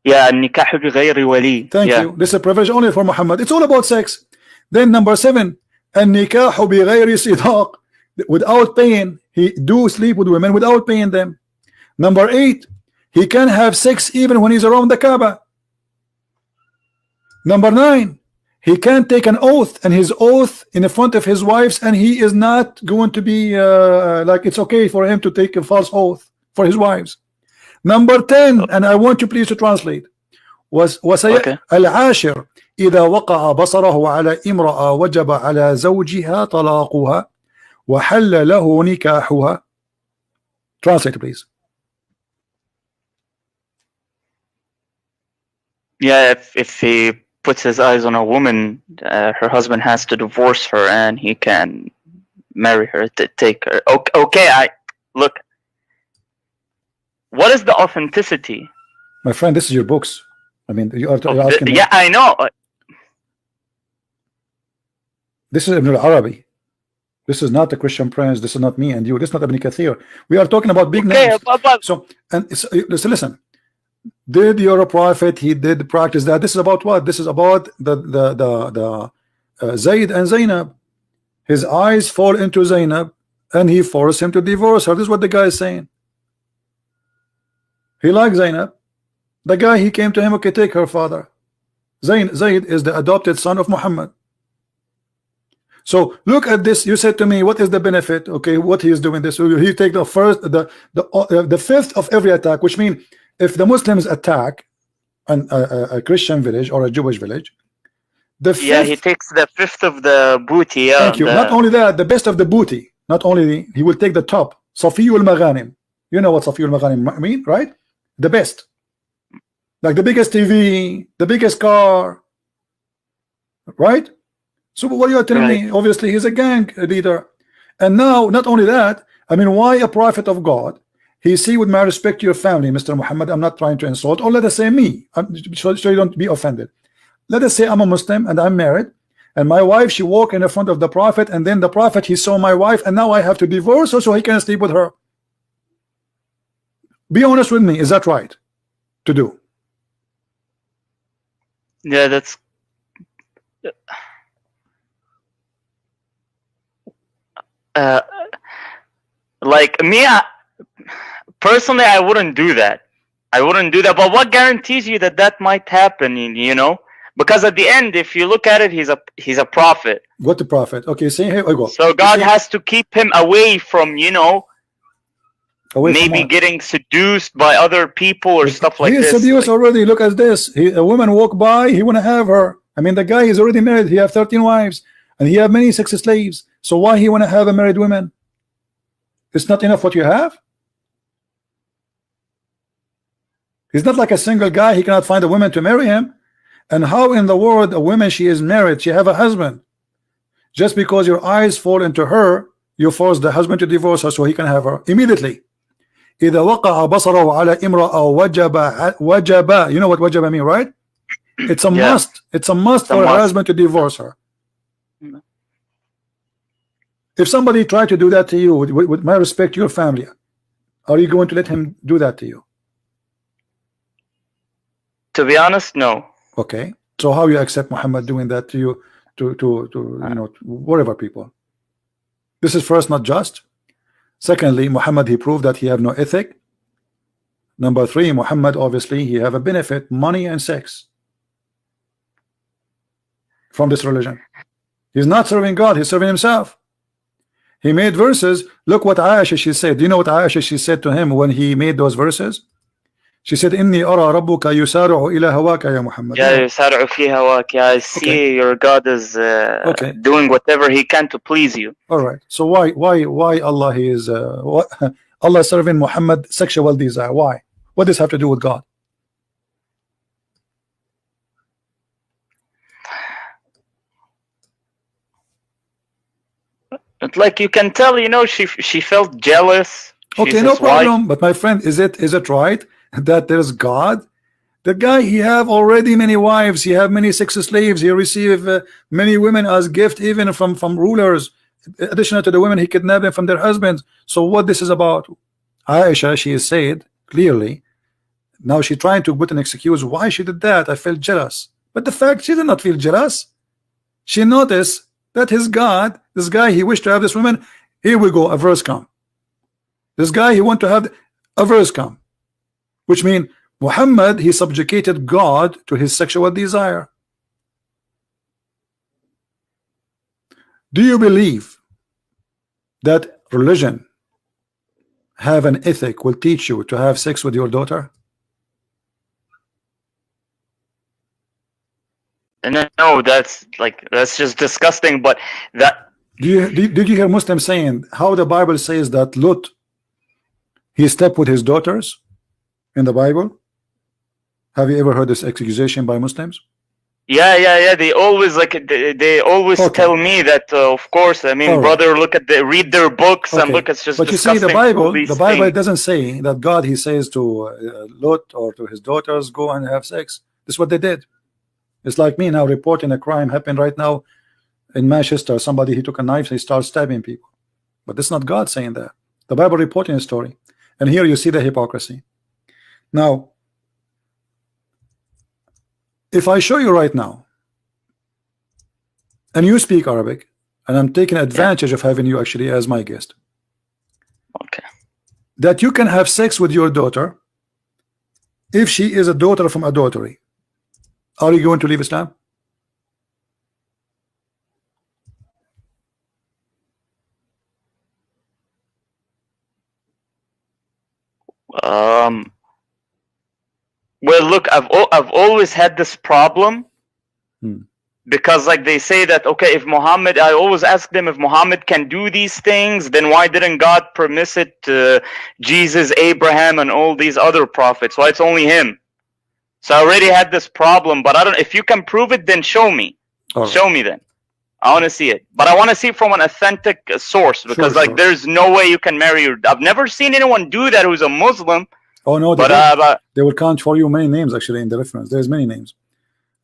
Yeah, النكاح بغير ولي. Thank you. This is a provision only for Muhammad. It's all about sex. Then number 7, النكاح بغير صداق, without paying. He do sleep with women without paying them. Number 8, he can have sex even when he's around the Kaaba. Number 9, he can take an oath, and his oath in the front of his wives, and he is not going to be like it's okay for him to take a false oath for his wives. Number 10, and I want you please to translate, was العاشر إذا وقع بصره على امرأة وجب على زوجها طلاقها وحل له نكاحها. Translate please. Yeah, if he puts his eyes on a woman, her husband has to divorce her, and he can marry her, to take her. Okay, look. What is the authenticity? My friend, this is your books. I mean, you're asking me. Yeah, I know. This is Ibn al-Arabi. This is not the Christian Prince. This is not me and you. This is not Ibn Kathir. We are talking about big names. So, listen. Did your prophet, he did practice that? This is about what? This is about the Zayd and Zainab. His eyes fall into Zainab, and he forced him to divorce her. This is what the guy is saying. He liked Zainab. The guy, he came to him, okay, take her father. Zayd is the adopted son of Muhammad. So look at this. You said to me, what is the benefit? Okay, what he is doing this. So he take the first, the fifth of every attack, which means if the Muslims attack a Christian village or a Jewish village, the fifth, he takes the fifth of the booty. Yeah, thank you. Not only that, the best of the booty. Not only he will take the top. Safiyul Maghanim. You know what Safiyul Maghanim mean, right? The best. Like the biggest TV, the biggest car, right? So what are you telling me? Obviously, he's a gang leader. And now, not only that, I mean, why a prophet of God? He see, with my respect to your family, Mr. Muhammad, I'm not trying to insult, or let us say me, so you don't be offended. Let us say I'm a Muslim and I'm married, and my wife, she walked in the front of the prophet, and then the prophet, he saw my wife, and now I have to divorce her so he can sleep with her. Be honest with me, is that right to do? Yeah, that's like me. Personally, I wouldn't do that. But what guarantees you that that might happen? You know, because at the end, if you look at it, he's a prophet. What the prophet? Okay, say here we go. So God has to keep him away from, you know, maybe getting seduced by other people or stuff like this. He is seduced already. Look at this. A woman walk by, he want to have her. I mean, the guy is already married. He have 13 wives, and he have many sex slaves. So why he want to have a married woman? It's not enough what you have. He's not like a single guy. He cannot find a woman to marry him. And how in the world a woman, she is married, she have a husband, just because your eyes fall into her, you force the husband to divorce her so he can have her immediately. إذا وقع بصره على امرأة وجب. You know what wajaba mean, right? It's a must. It's a must for a husband to divorce her. If somebody tried to do that to you, with my respect to your family, are you going to let him do that to you? To be honest, no. Okay. So how you accept Muhammad doing that to you, to you know, whatever people? This is first not just. Secondly, Muhammad, he proved that he have no ethic. Number 3, Muhammad, obviously he have a benefit, money and sex, from this religion. He's not serving God, he's serving himself. He made verses. Look what Aisha, she said. Do you know what Aisha, she said to him when he made those verses? She said, "Inni ara rabbuka yusari'u ila hawaka ya Muhammad." Yeah, yusari'u fi hawaka. I see your God is doing whatever he can to please you. All right. So why Allah is Allah serving Muhammad sexual desire? Why? What does this have to do with God? It's like you can tell, you know, she felt jealous. Okay, no problem. But my friend, is it right that there's God The guy, he have already many wives, he have many sex slaves, he receive many women as gift, even from rulers. Additional to the women, he kidnapped them from their husbands. So what this is about? Aisha, she is said clearly. Now she trying to put an excuse why she did that. I felt jealous. But the fact, she did not feel jealous. She noticed that his God, this guy, he wished to have this woman. Here we go, a verse come. This guy, he want to have a verse come, which means Muhammad, he subjugated God to his sexual desire. Do you believe that religion have an ethic will teach you to have sex with your daughter? No, that's just disgusting. But that did you hear Muslims saying how the Bible says that Lot, he slept with his daughters in the Bible? Have you ever heard this accusation by Muslims? Yeah. They always tell me that. Of course, I mean, brother, read their books and look. It's just. But you see, the Bible doesn't say that God, he says to Lot or to his daughters, go and have sex. This is what they did. It's like me now reporting a crime happened right now in Manchester. Somebody, he took a knife, he starts stabbing people. But this is not God saying that. The Bible reporting a story, and here you see the hypocrisy. Now, if I show you right now, and you speak Arabic, and I'm taking advantage of having you actually as my guest, okay, that you can have sex with your daughter if she is a daughter from adultery, are you going to leave Islam? Well, look, I've always had this problem because, like, they say that, okay, if Muhammad, I always ask them, if Muhammad can do these things, then why didn't God permit it to Jesus, Abraham, and all these other prophets? Why it's only him? So I already had this problem, but I don't. If you can prove it, then show me. Show me then. I want to see it, but I want to see it from an authentic source because, there's no way you can marry your. I've never seen anyone do that who's a Muslim. Oh no, they will count for you many names actually in the reference. There's many names.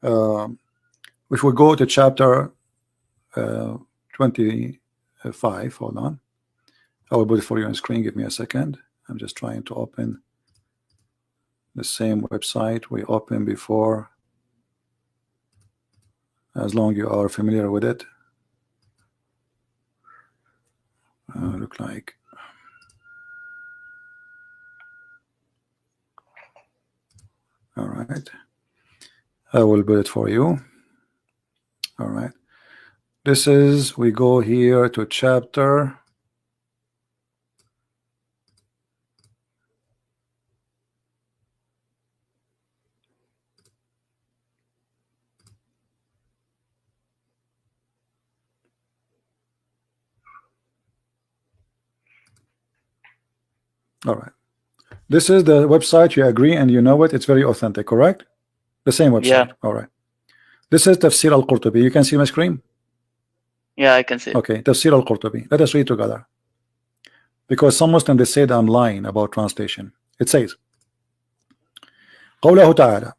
If we go to chapter 25, hold on. I will put it for you on screen. Give me a second. I'm just trying to open the same website we opened before, as long you are familiar with it. Look like all right, I will build it for you. All right, this is, we go here to chapter all right. This is the website, you agree and you know it, it's very authentic, correct? The same website. Yeah. All right. This is Tafsir al-Qurtubi. You can see my screen? Yeah, I can see it. Okay, Tafsir al-Qurtubi. Let us read together. Because some Muslims, they say that I'm lying about translation. It says, قوله تعالى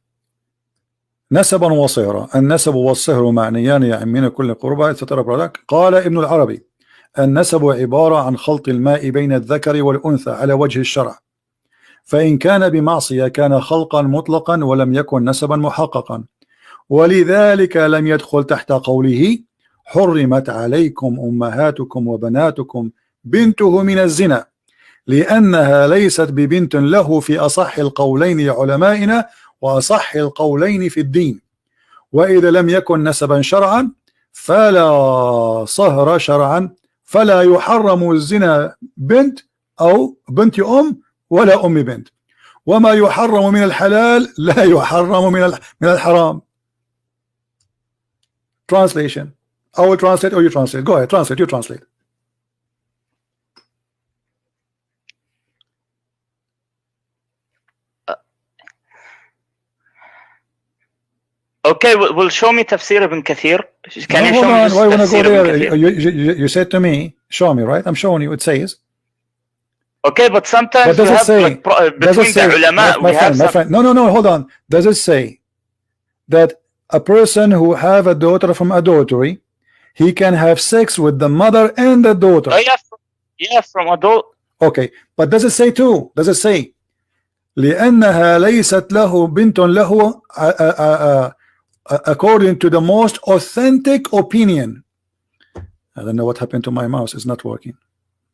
نسبا وصهرا. النسب والصهر معنيان يعمين كل قربة etc. قال ابن العربي النسب عبارة عن خلط الماء بين الذكر والأنثى على وجه الشرع، فإن كان بمعصية كان خلقا مطلقا ولم يكن نسبا محققا، ولذلك لم يدخل تحت قوله حرمت عليكم أمهاتكم وبناتكم بنته من الزنا، لأنها ليست ببنت له في أصح القولين علمائنا وأصح القولين في الدين، وإذا لم يكن نسبا شرعا فلا صهر شرعا، فلا يحرم الزنا بنت أو بنت أم ولا أم بنت، وما يحرم من الحلال لا يحرم من الحرام. Translation. I will translate or you translate. Go ahead, translate, you translate. Okay, well, show me Tafsir ibn Kathir. Can you show me why wanna go there? You said to me, show me, right? I'm showing you. It says, Okay, but sometimes But does we it have say, like does it between say, the ulama, my we have friend, my some. friend, no, hold on. Does it say that a person who have a daughter from adultery, he can have sex with the mother and the daughter? Oh yeah, from adult. Okay, but does it say too? Does it say لأنها ليست له بنت له according to the most authentic opinion? I don't know what happened to my mouse. It's not working.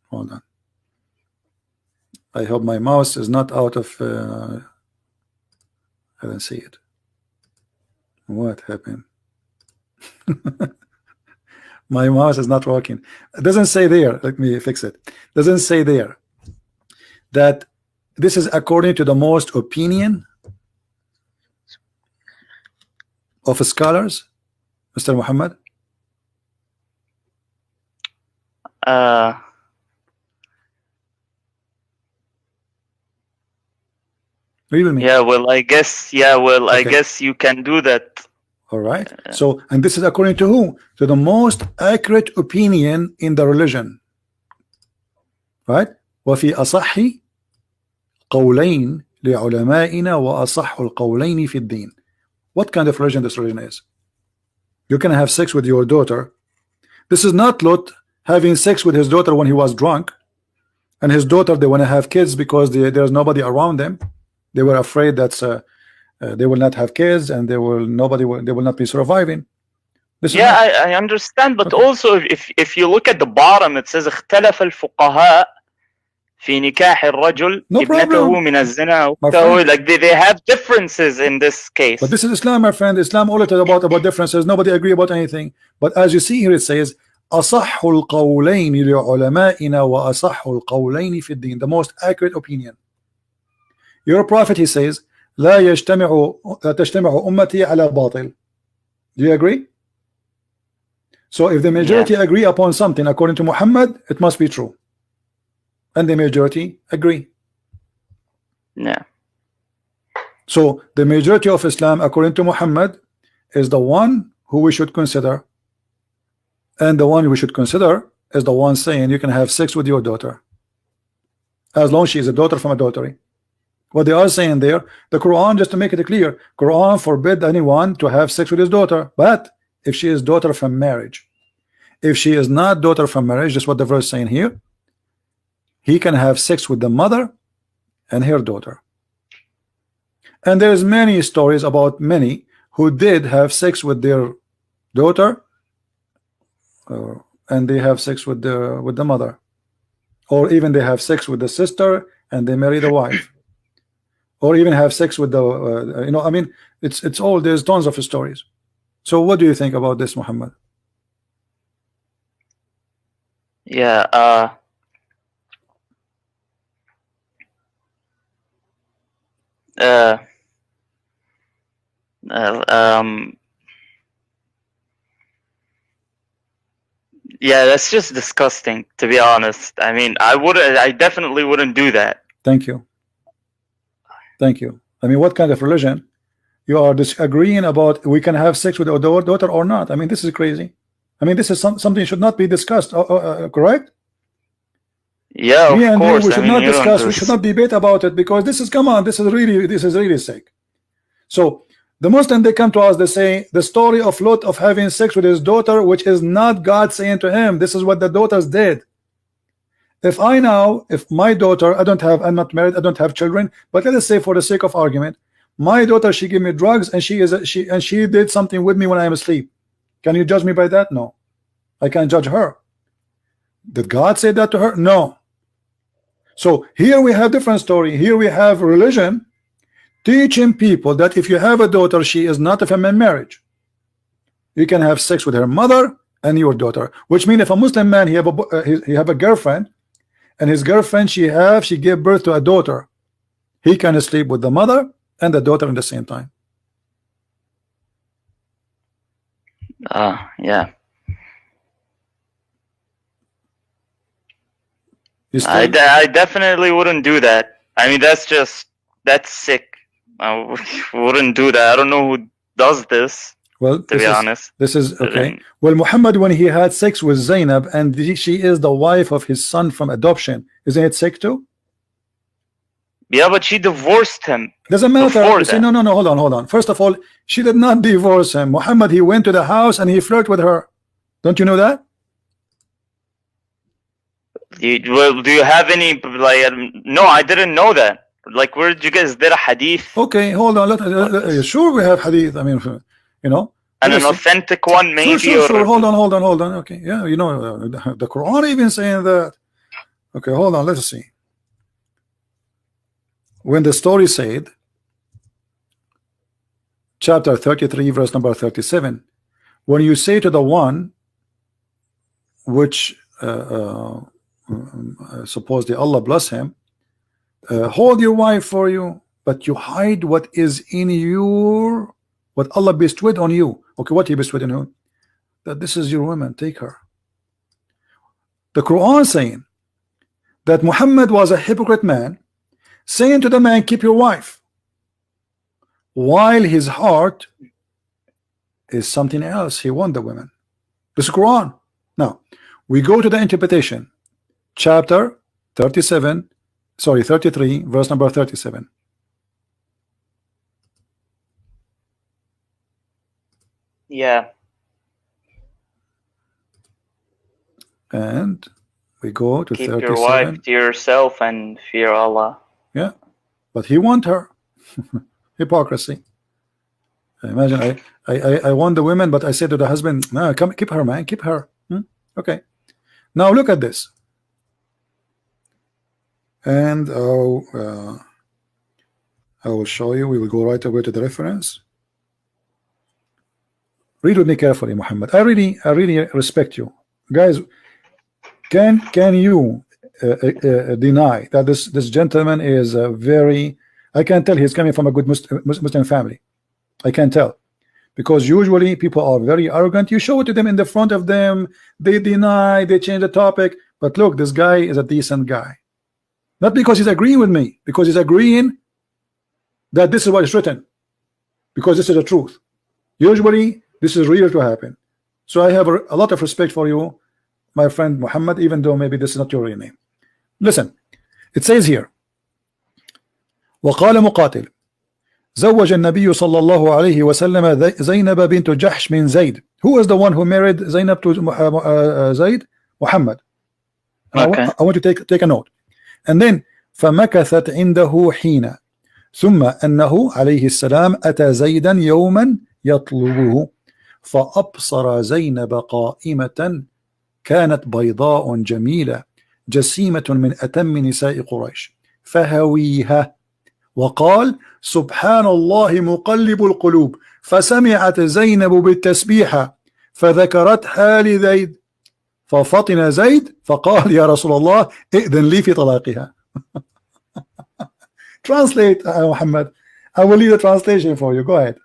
Hold on. I hope my mouse is not out of I don't see it. What happened? My mouse is not working. It doesn't say there. Let me fix it. Doesn't say there that this is according to the most opinion of scholars, Mr. Muhammad. Read with me. Yeah, well, I guess. Yeah, well, I Okay. guess you can do that. All right. So, and this is according to who? To the most accurate opinion in the religion. Right? وفي أصح قولين لعلمائنا وأصح القولين في الدين. What kind of religion this religion is? You can have sex with your daughter. This is not Lot having sex with his daughter when he was drunk, and his daughter, they want to have kids because there's nobody around them. They were afraid that they will not have kids, and they will not be surviving. This Yeah, I understand, but Okay. also if you look at the bottom, it says اختلف الفقهاء في نكاح الرجل No ابنته problem. من الزنا. My So friend. like they have differences in this case. But this is Islam, my friend. Islam all it is about differences. Nobody agree about anything. But as you see here, it says أصح القولين لعلمائنا وأصح القولين في الدين. The most accurate opinion. Your prophet, he says, لا تجتمع أمتي على باطل. Do you agree? So if the majority agree upon something according to Muhammad, it must be true. And the majority agree. Yeah. So the majority of Islam according to Muhammad is the one who we should consider, and the one we should consider is the one saying you can have sex with your daughter as long as she is a daughter from adultery. What they are saying there, the Quran, just to make it clear, Quran forbid anyone to have sex with his daughter, but if she is daughter from marriage. If she is not daughter from marriage, just what the verse saying here, he can have sex with the mother and her daughter. And there's many stories about many who did have sex with their daughter, and they have sex with the mother, or even they have sex with the sister and they marry the wife, or even have sex with the I mean, it's all, there's tons of stories. So what do you think about this, Muhammad? Yeah. Yeah, that's just disgusting, to be honest. I mean, I definitely wouldn't do that. Thank you. Thank you. I mean, what kind of religion? You are disagreeing about we can have sex with our daughter or not. I mean, this is crazy. I mean, this is something should not be discussed. Correct? Yeah, Me of and course. you, we should I mean, not you don't discuss. do We should not debate about it because this is, come on, this is really sick. So the Muslim, they come to us, they say the story of Lot of having sex with his daughter, which is not God saying to him. This is what the daughters did. If my daughter, I'm not married, I don't have children, but let us say for the sake of argument, my daughter, she gave me drugs and she did something with me when I am asleep. Can you judge me by that? No. I can't judge her. Did God say that to her? No. So here we have different story. Here we have religion teaching people that if you have a daughter, she is not of a marriage. You can have sex with her mother and your daughter, which means if a Muslim man he have a girlfriend, and his girlfriend she gave birth to a daughter, he can sleep with the mother and the daughter at the same time. Yeah. I definitely wouldn't do that. I mean, that's sick. I wouldn't do that. I don't know who does this. Well, to be honest, this is okay. Well, Muhammad, when he had sex with Zainab, and she is the wife of his son from adoption, isn't it sick too? Yeah, but she divorced him. Doesn't matter. Before You see, that. no, hold on. First of all, she did not divorce him. Muhammad, he went to the house and he flirted with her. Don't you know that? Well, do you have any like? No, I didn't know that. Like, where did you guys did a hadith? Okay, hold on. Sure, we have hadith. I mean, you know, And an authentic one, maybe. Sure. Hold on. Okay, yeah, you know, the Quran even saying that. Okay, hold on. Let's see. When the story said, chapter 33, verse number 37, when you say to the one which supposedly Allah bless him, hold your wife for you, but you hide what is in your, what Allah bestowed on you. Okay, what He bestowed on you? That this is your woman, take her. The Quran saying that Muhammad was a hypocrite man, saying to the man, keep your wife, while his heart is something else. He want the women. This is Quran. Now we go to the interpretation, chapter 33, verse number 37. Yeah. And we go to Keep 37. your wife to yourself and fear Allah. Yeah, but he want her. Hypocrisy. Imagine I want the women, but I say to the husband, no, come keep her, man, keep her. Okay. Now look at this. And I will show you. We will go right away to the reference. Read with me carefully, Muhammad. I really respect you, guys. Can you deny that this gentleman is very? I can tell he's coming from a good Muslim family. I can tell, because usually people are very arrogant. You show it to them in the front of them, they deny, they change the topic. But look, this guy is a decent guy. Not because he's agreeing with me, because he's agreeing that this is what is written, because this is the truth. Usually this is real to happen. So I have a lot of respect for you, my friend Muhammad, even though maybe this is not your real name. Listen, it says here, وقال مقاتل زوج النبي صلى الله عليه وسلم زينب بنت جحش من زيد. Who is the one who married Zainab to Zaid? Muhammad. Okay. I want to take a note. And then فمكثت عنده حين ثم أنه عليه السلام أتى زيدا يوما يطلبه فأبصر زينب قائمة كانت بيضاء جميلة جسيمة من أتم نساء قريش فهويها وقال سبحان الله مقلب القلوب فسمعت زينب بالتسبيحة فذكرتها لزيد ففطن زيد فقال يا رسول الله ائذن لي في طلاقها. Translate, Muhammad. I will leave the translation for you. Go ahead.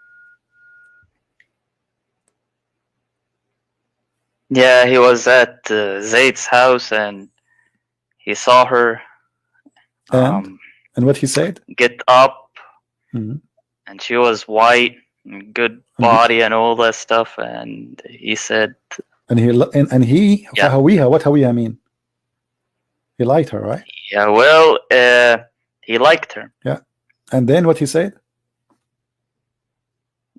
Yeah, he was at Zayd's house and he saw her. And what he said? Get up, Mhm. and she was white, and good body, and all that stuff. And he said, And he Yeah. فهويها. What هويها mean? He liked her, right? "Yeah, well, he liked her." And then what he said?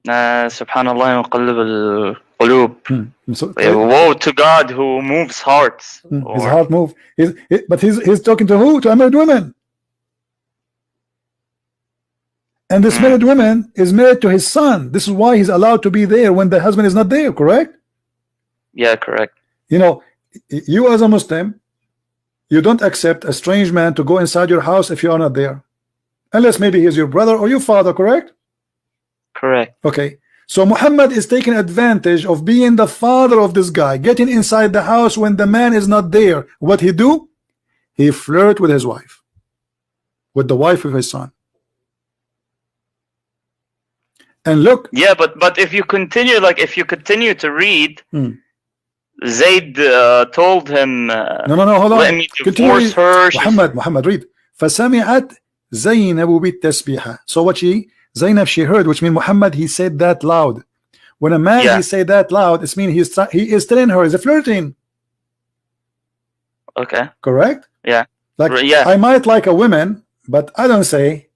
Subhanallah muqallib al-qulub. So, Woe to God who moves hearts. his heart moved. But he's talking to who? To a married woman. And this married woman is married to his son. This is why he's allowed to be there when the husband is not there, correct? Yeah, correct. You know, you as a Muslim, you don't accept a strange man to go inside your house if you are not there. Unless maybe he's your brother or your father, correct? Correct. Okay. So Muhammad is taking advantage of being the father of this guy, getting inside the house when the man is not there. What he do? He flirt with his wife, with the wife of his son. And look, Yeah, but if you continue, to read, Zayd told him, no, hold on. let me Continue. divorce her. She's- Muhammad, read. فسمعت زينب بالتسبيحة. So what Zainab, she heard, which means Muhammad, he said that loud. When a man he say that loud, it means he is telling her, he's flirting. Okay. Correct? Yeah. Like Yeah. I might like a woman, But I don't say,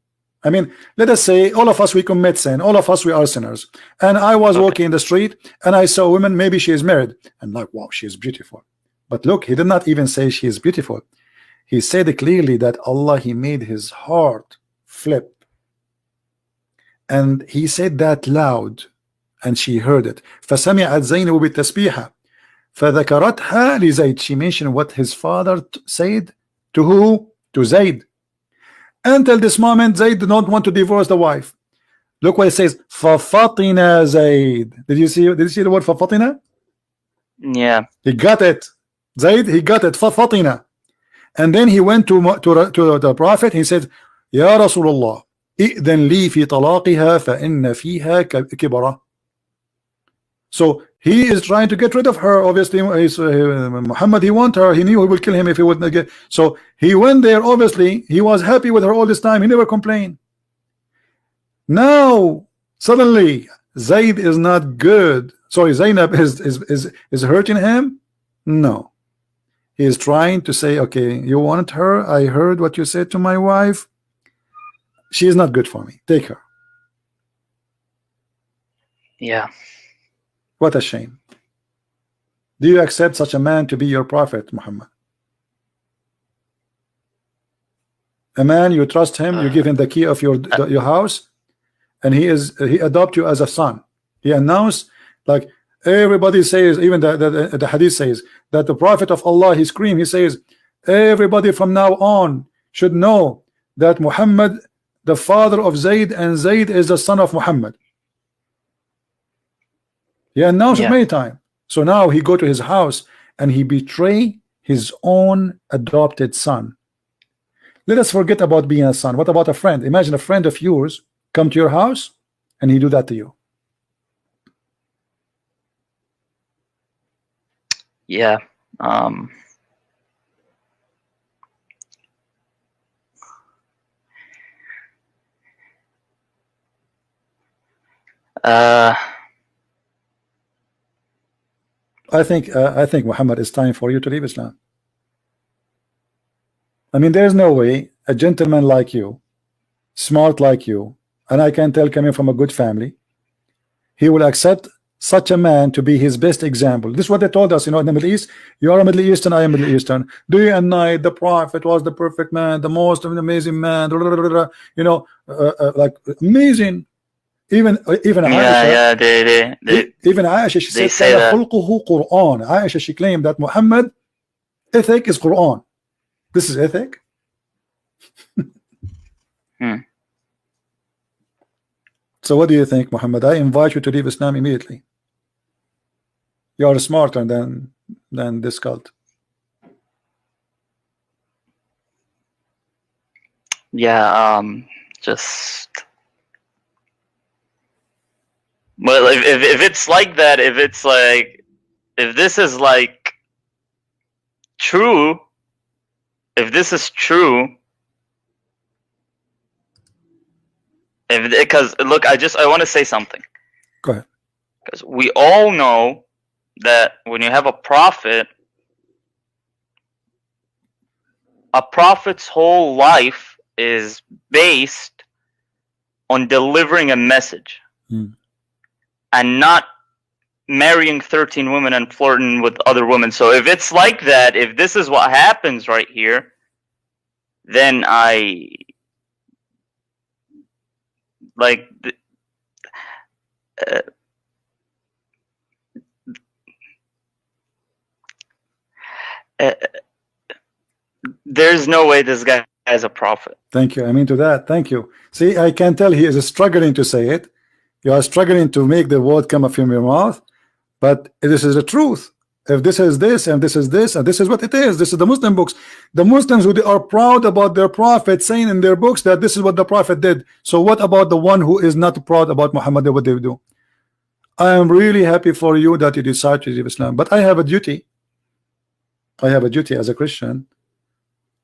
I mean, let us say all of us, we commit sin, all of us, we are sinners. And I was walking in the street and I saw a woman, maybe she is married, and like, wow, she is beautiful. But look, he did not even say she is beautiful. He said clearly that Allah, he made his heart flip. And he said that loud, and she heard it. فَسَمِعَتْ زَيْنَبُ بِالتَّسْبِيحَ فَذَكَرَتْهَا لِزَيْد. She mentioned what his father said to who? To Zayd. Until this moment, Zayd did not want to divorce the wife. Look what it says. فَفَطِنَ Zayd. Did you see the word فَفَطِنَ? Yeah. He got it. Zayd, he got it. فَفَطِنَ. And then he went to the Prophet. He said, Ya Rasulullah, إِذْنْ لِي فِي طَلَاقِهَا فَإِنَّ فِيهَا كِبْرًا. So he is trying to get rid of her. Obviously, Muhammad, he want her. He knew he will kill him if he would not get. So he went there. Obviously, he was happy with her all this time. He never complained. Now, suddenly, Zayd is not good. Sorry, Zainab is hurting him. No. He is trying to say, okay, you want her? I heard what you said to my wife. She is not good for me. Take her. Yeah. What a shame. Do you accept such a man to be your prophet, Muhammad? A man, you trust him, you give him the key of your house, and he adopt you as a son. He announced, like everybody says, even the hadith says that the prophet of Allah, he screamed, he says, everybody from now on should know that Muhammad, the father of Zayd, and Zayd is the son of Muhammad. He announced it many times. So now he go to his house and he betray his own adopted son. Let us forget about being a son. What about a friend? Imagine a friend of yours come to your house and he do that to you. Yeah. I think Muhammad, it's time for you to leave Islam. I mean, there's no way a gentleman like you, smart like you, and I can tell coming from a good family, he will accept such a man to be his best example. This is what they told us, you know, in the Middle East. You are a Middle Eastern, I am Middle Eastern. Day and night, the Prophet was the perfect man, the most amazing man, you know, like amazing. Even Aisha, even Aisha, she said Quran. Aisha, she claimed that Muhammad ethic is Quran. This is ethic. So what do you think, Muhammad? I invite you to leave Islam immediately. You are smarter than this cult. Yeah, just well, if it's like that, if it's like, if this is like true, if this is true, because look, I want to say something. Go ahead. Because we all know that when you have a prophet's whole life is based on delivering a message. And not marrying 13 women and flirting with other women. So if it's like that, if this is what happens right here, then there's no way this guy is a prophet. Thank you. I mean to that. Thank you. See, I can tell he is struggling to say it. You are struggling to make the word come from your mouth, but this is the truth. If this is this, and this is this, and this is what it is, this is the Muslim books. The Muslims who are proud about their prophet, saying in their books that this is what the prophet did. So what about the one who is not proud about Muhammad and what they do? I am really happy for you that you decide to leave Islam, but I have a duty. I have a duty as a Christian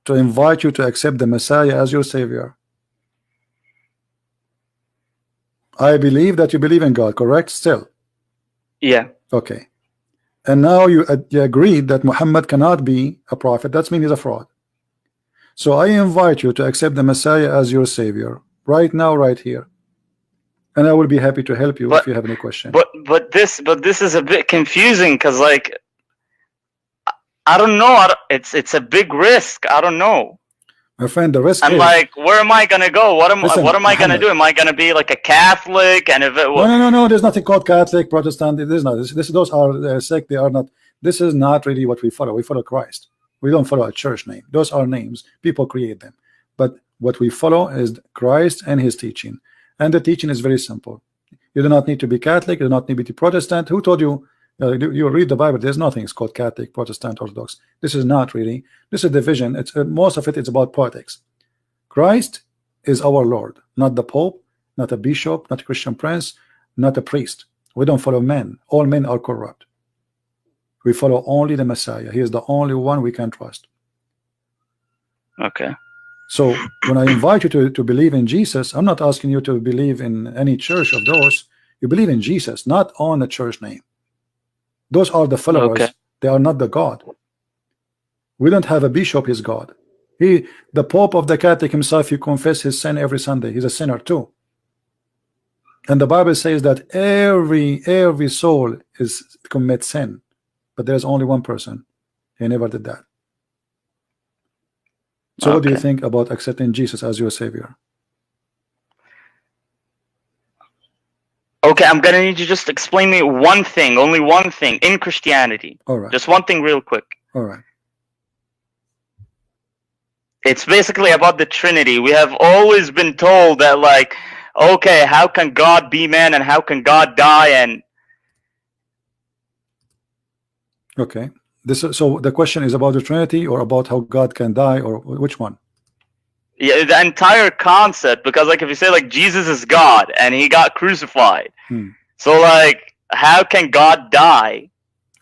to invite you to accept the Messiah as your savior. I believe that you believe in God, correct? Still? Yeah. Okay. And now you agreed that Muhammad cannot be a prophet. That means he's a fraud. So I invite you to accept the Messiah as your Savior right now, right here, and I will be happy to help you if you have any question. But this is a bit confusing, because like I don't know. It's a big risk. I don't know. My friend, the risk I'm is, like, where am I gonna go? What am I gonna do? Am I gonna be like a Catholic? And if it no, there's nothing called Catholic, Protestant. There's not. Those are sect. They are not. This is not really what we follow. We follow Christ. We don't follow a church name. Those are names. People create them. But what we follow is Christ and his teaching. And the teaching is very simple. You do not need to be Catholic. You do not need to be Protestant. Who told you? You read the Bible. There's nothing. It's called Catholic, Protestant, Orthodox. This is not really. This is division. It's most of it is about politics. Christ is our Lord, not the Pope, not a bishop, not a Christian prince, not a priest. We don't follow men. All men are corrupt. We follow only the Messiah. He is the only one we can trust. Okay. So when I invite you to believe in Jesus, I'm not asking you to believe in any church of those. You believe in Jesus, not on a church name. Those are the followers. Okay. They are not the God. We don't have a bishop. He's God. The Pope of the Catholic himself, he confess his sin every Sunday. He's a sinner too. And the Bible says that every soul commits sin, but there's only one person. He never did that. So what do you think about accepting Jesus as your Savior? Okay, I'm gonna need you just explain me one thing, only one thing in Christianity. All right. Just one thing real quick. All right. It's basically about the Trinity. We have always been told that, like, okay, how can God be man and how can God die? And okay, so the question is about the Trinity or about how God can die, or which one? yeah, the entire concept, because like if you say like Jesus is God and he got crucified, so like how can God die?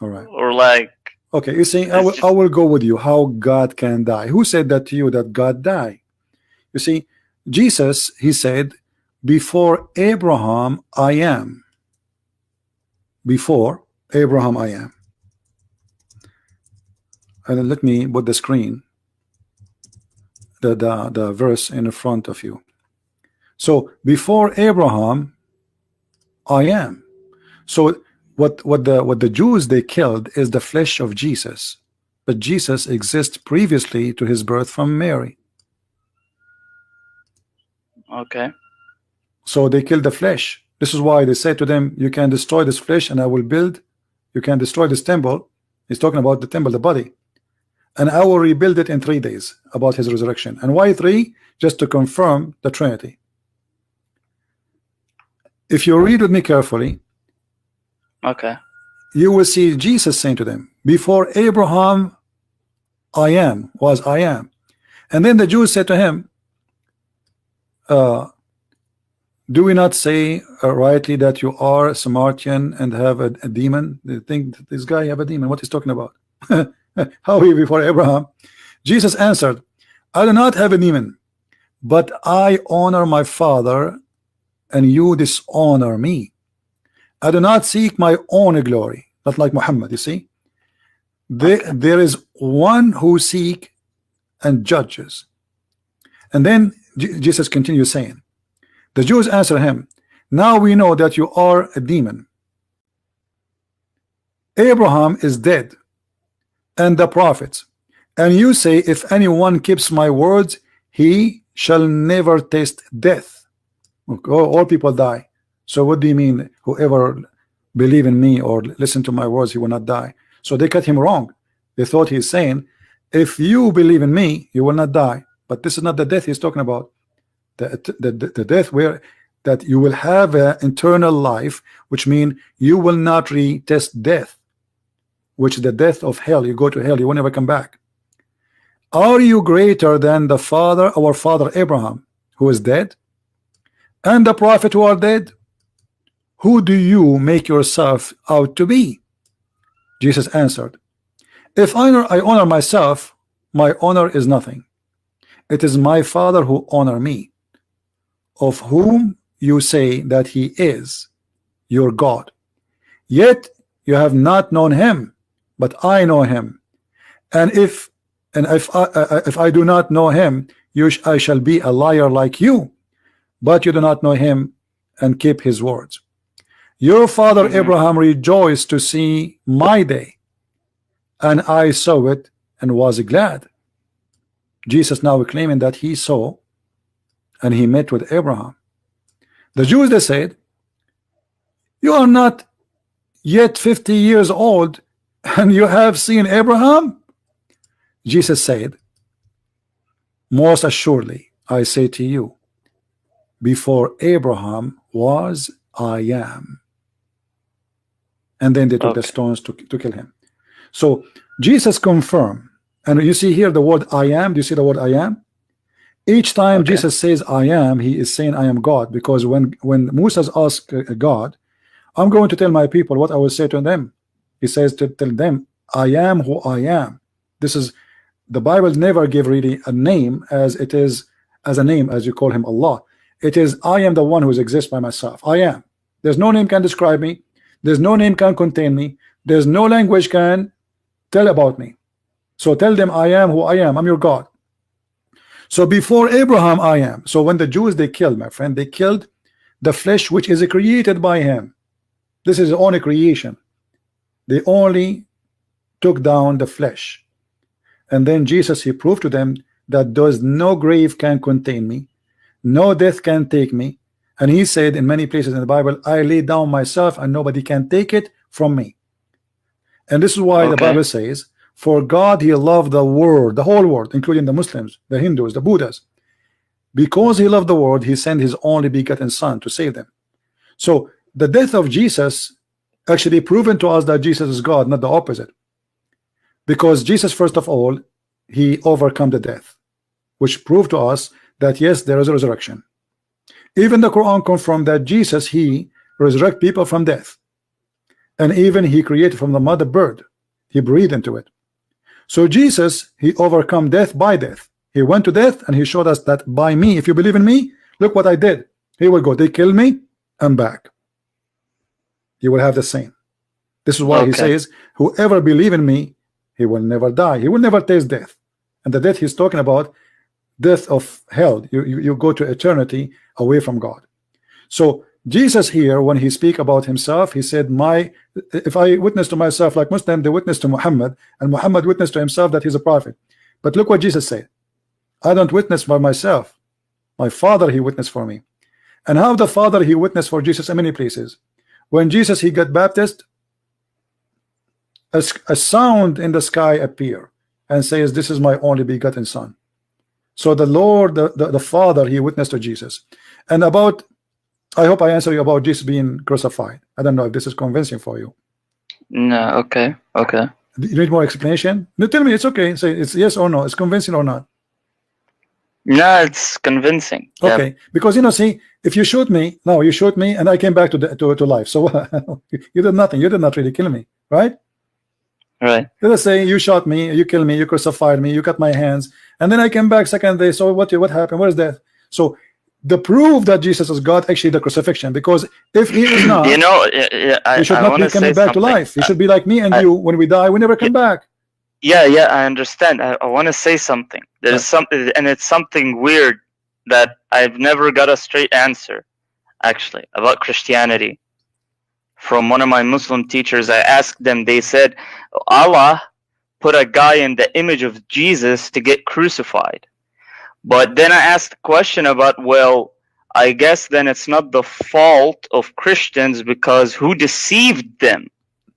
All right. Or like, okay, you see, I will go with you. How God can die? Who said that to you, that God died? You see, Jesus, he said, before Abraham I am. Before Abraham I am. And then let me put the screen, the verse in front of you. So before Abraham I am. So what the Jews they killed is the flesh of Jesus, but Jesus exists previously to his birth from Mary. okay, So they killed the flesh. This is why they said to them, you can destroy this flesh and I will build. You can destroy this temple. He's talking about the temple, the body, and I will rebuild it in 3 days, about his resurrection. And why 3? Just to confirm the Trinity. If you read with me carefully, okay, you will see Jesus saying to them, before Abraham I am, was I am. And then the Jews said to him, do we not say rightly that you are a Samaritan and have a demon? They think that this guy have a demon. What he's talking about? How he before Abraham? Jesus answered, I do not have a demon, but I honor my Father and you dishonor me. I do not seek my own glory, not like Muhammad. You see, there is one who seeks and judges. And then Jesus continues saying, the Jews answer him, now we know that you are a demon. Abraham is dead and the prophets, and you say, if anyone keeps my words, he shall never taste death. All people die. So what do you mean, whoever believe in me or listen to my words, he will not die? So they got him wrong. They thought he's saying, if you believe in me, you will not die. But this is not the death he's talking about. The death where that you will have an eternal life, which means you will not retest death, which is the death of hell. You go to hell, you will never come back. Are you greater than the father, our father Abraham, who is dead, and the prophet who are dead? Who do you make yourself out to be? Jesus answered, if I honor myself, my honor is nothing. It is my Father who honor me, of whom you say that he is your God. Yet you have not known him, but I know him. And and if I do not know him, I shall be a liar like you. But you do not know him and keep his words. Your father Abraham rejoiced to see my day, and I saw it and was glad. Jesus now claiming that he saw and he met with Abraham. The Jews, they said, you are not yet 50 years old and you have seen Abraham? Jesus said, most assuredly I say to you, before Abraham was, I am. And then they took the stones to kill him. So Jesus confirmed, and you see here the word I am. Do you see the word I am? Each time Jesus says I am, he is saying I am God, because when Moses asked God, I'm going to tell my people what I will say to them, he says to tell them I am who I am. This is, the Bible never give really a name as it is, as a name as you call him Allah. It is I am the one who exists by myself. I am. There's no name can describe me. There's no name can contain me. There's no language can tell about me. So tell them I am who I am. I'm your God. So before Abraham I am. So when the Jews, they killed, my friend, they killed the flesh which is created by him. This is only creation. They only took down the flesh. And then Jesus, he proved to them that there's no grave can contain me, no death can take me. And he said in many places in the Bible, I lay down myself and nobody can take it from me. And this is why the Bible says, for God he loved the world, the whole world, including the Muslims, the Hindus, the Buddhas. Because he loved the world, he sent his only begotten son to save them. So the death of Jesus actually proven to us that Jesus is God, not the opposite. Because Jesus, first of all, he overcome the death, which proved to us that yes, there is a resurrection. Even the Quran confirmed that Jesus, he resurrect people from death. And even he created from the mother bird. He breathed into it. So Jesus, he overcome death by death. He went to death and he showed us that by me, if you believe in me, look what I did. He will go, they kill me, I'm back. You will have the same. This is why he says, whoever believe in me, he will never die. He will never taste death. And the death he's talking about, death of hell. You go to eternity away from God. So Jesus here, when he speak about himself, he said, if I witness to myself like Muslim, they witness to Muhammad, and Muhammad witnessed to himself that he's a prophet. But look what Jesus said, I don't witness by myself, my Father he witnessed for me. And how the Father he witnessed for Jesus in many places. When Jesus he got baptized, a sound in the sky appear and says, this is my only begotten son. So the Lord, the Father, he witnessed to Jesus. And about, I hope I answer you about Jesus being crucified. I don't know if this is convincing for you. No, okay. You need more explanation? No, tell me, it's okay. Say it's yes or no. It's convincing or not? No, it's convincing. Okay, because see, if you shoot me, no, you shoot me, and I came back to life. So you did nothing. You did not really kill me, right? Right. Let us say you shot me, you killed me, you crucified me, you cut my hands, and then I came back second day. So what happened? What is that? So the proof that Jesus is God, actually the crucifixion, because if he is not, he should not be coming back to life. He should be like me and you. When we die, we never come back. Yeah, I understand. I want to say something. There's something, and it's something weird that I've never got a straight answer, actually, about Christianity. From one of my Muslim teachers, I asked them, they said, Allah put a guy in the image of Jesus to get crucified. But then I asked a question about, well, I guess then it's not the fault of Christians because who deceived them?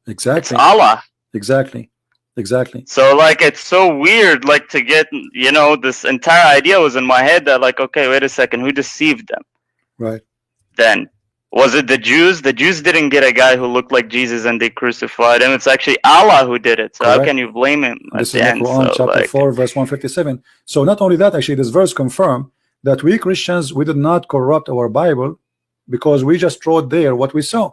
Exactly. It's Allah. Exactly. So like, it's so weird, like to get, this entire idea was in my head that like, okay, wait a second, who deceived them? Right. Then was it the Jews? The Jews didn't get a guy who looked like Jesus and they crucified him. It's actually Allah who did it. So correct. How can you blame him? This is Quran chapter 4 verse 157. So not only that, actually this verse confirms that we Christians, we did not corrupt our Bible because we just wrote there what we saw.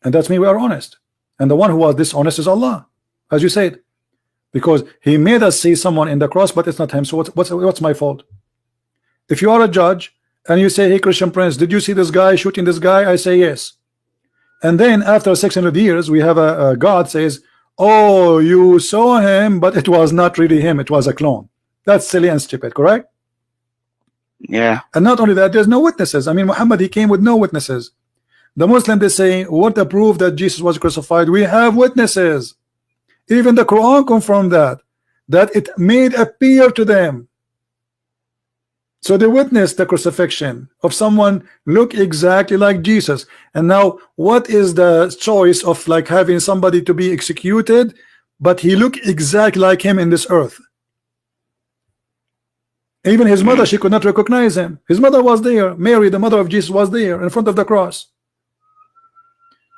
And that's mean we are honest. And the one who was dishonest is Allah, as you said, because he made us see someone in the cross, but it's not him. So what's my fault? If you are a judge and you say, hey Christian Prince, did you see this guy shooting this guy? I say yes. And then after 600 years we have a God says, oh, you saw him, but it was not really him, it was a clone. That's silly and stupid, correct? Yeah. And not only that, there's no witnesses. I mean, Muhammad, he came with no witnesses. The Muslim, they say, what the proof that Jesus was crucified? We have witnesses. Even the Quran confirmed that it made appear to them. So they witnessed the crucifixion of someone look exactly like Jesus. And now what is the choice of like having somebody to be executed, but he looked exactly like him in this earth? Even his mother, she could not recognize him. His mother was there. Mary, the mother of Jesus, was there in front of the cross.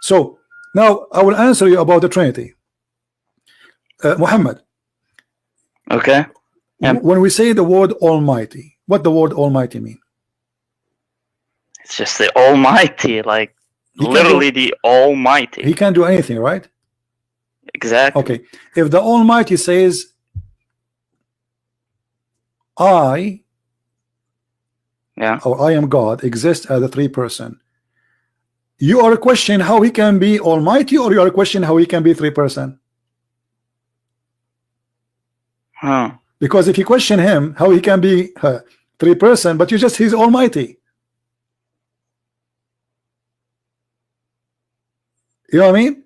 So now I will answer you about the Trinity. Muhammad. Okay. Yeah. When we say the word Almighty, what the word Almighty mean? It's just the Almighty, like literally the Almighty. He can't do anything, right? Exactly. Okay. If the Almighty says, I, or I am God, exist as a three-person, you are questioning how he can be Almighty, or you are questioning how he can be three-person? Huh. Because if you question him, how he can be three-person, but he's Almighty. You know what I mean?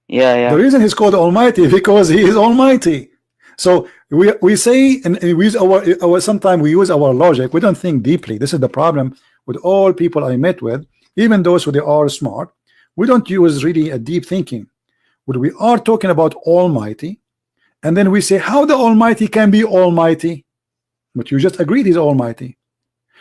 Yeah, yeah. The reason he's called Almighty because he is Almighty. So we say, and we use our sometimes we use our logic. We don't think deeply. This is the problem with all people I met with, even those who they are smart. We don't use really a deep thinking. When we are talking about Almighty, and then we say how the Almighty can be Almighty, but you just agreed he's Almighty.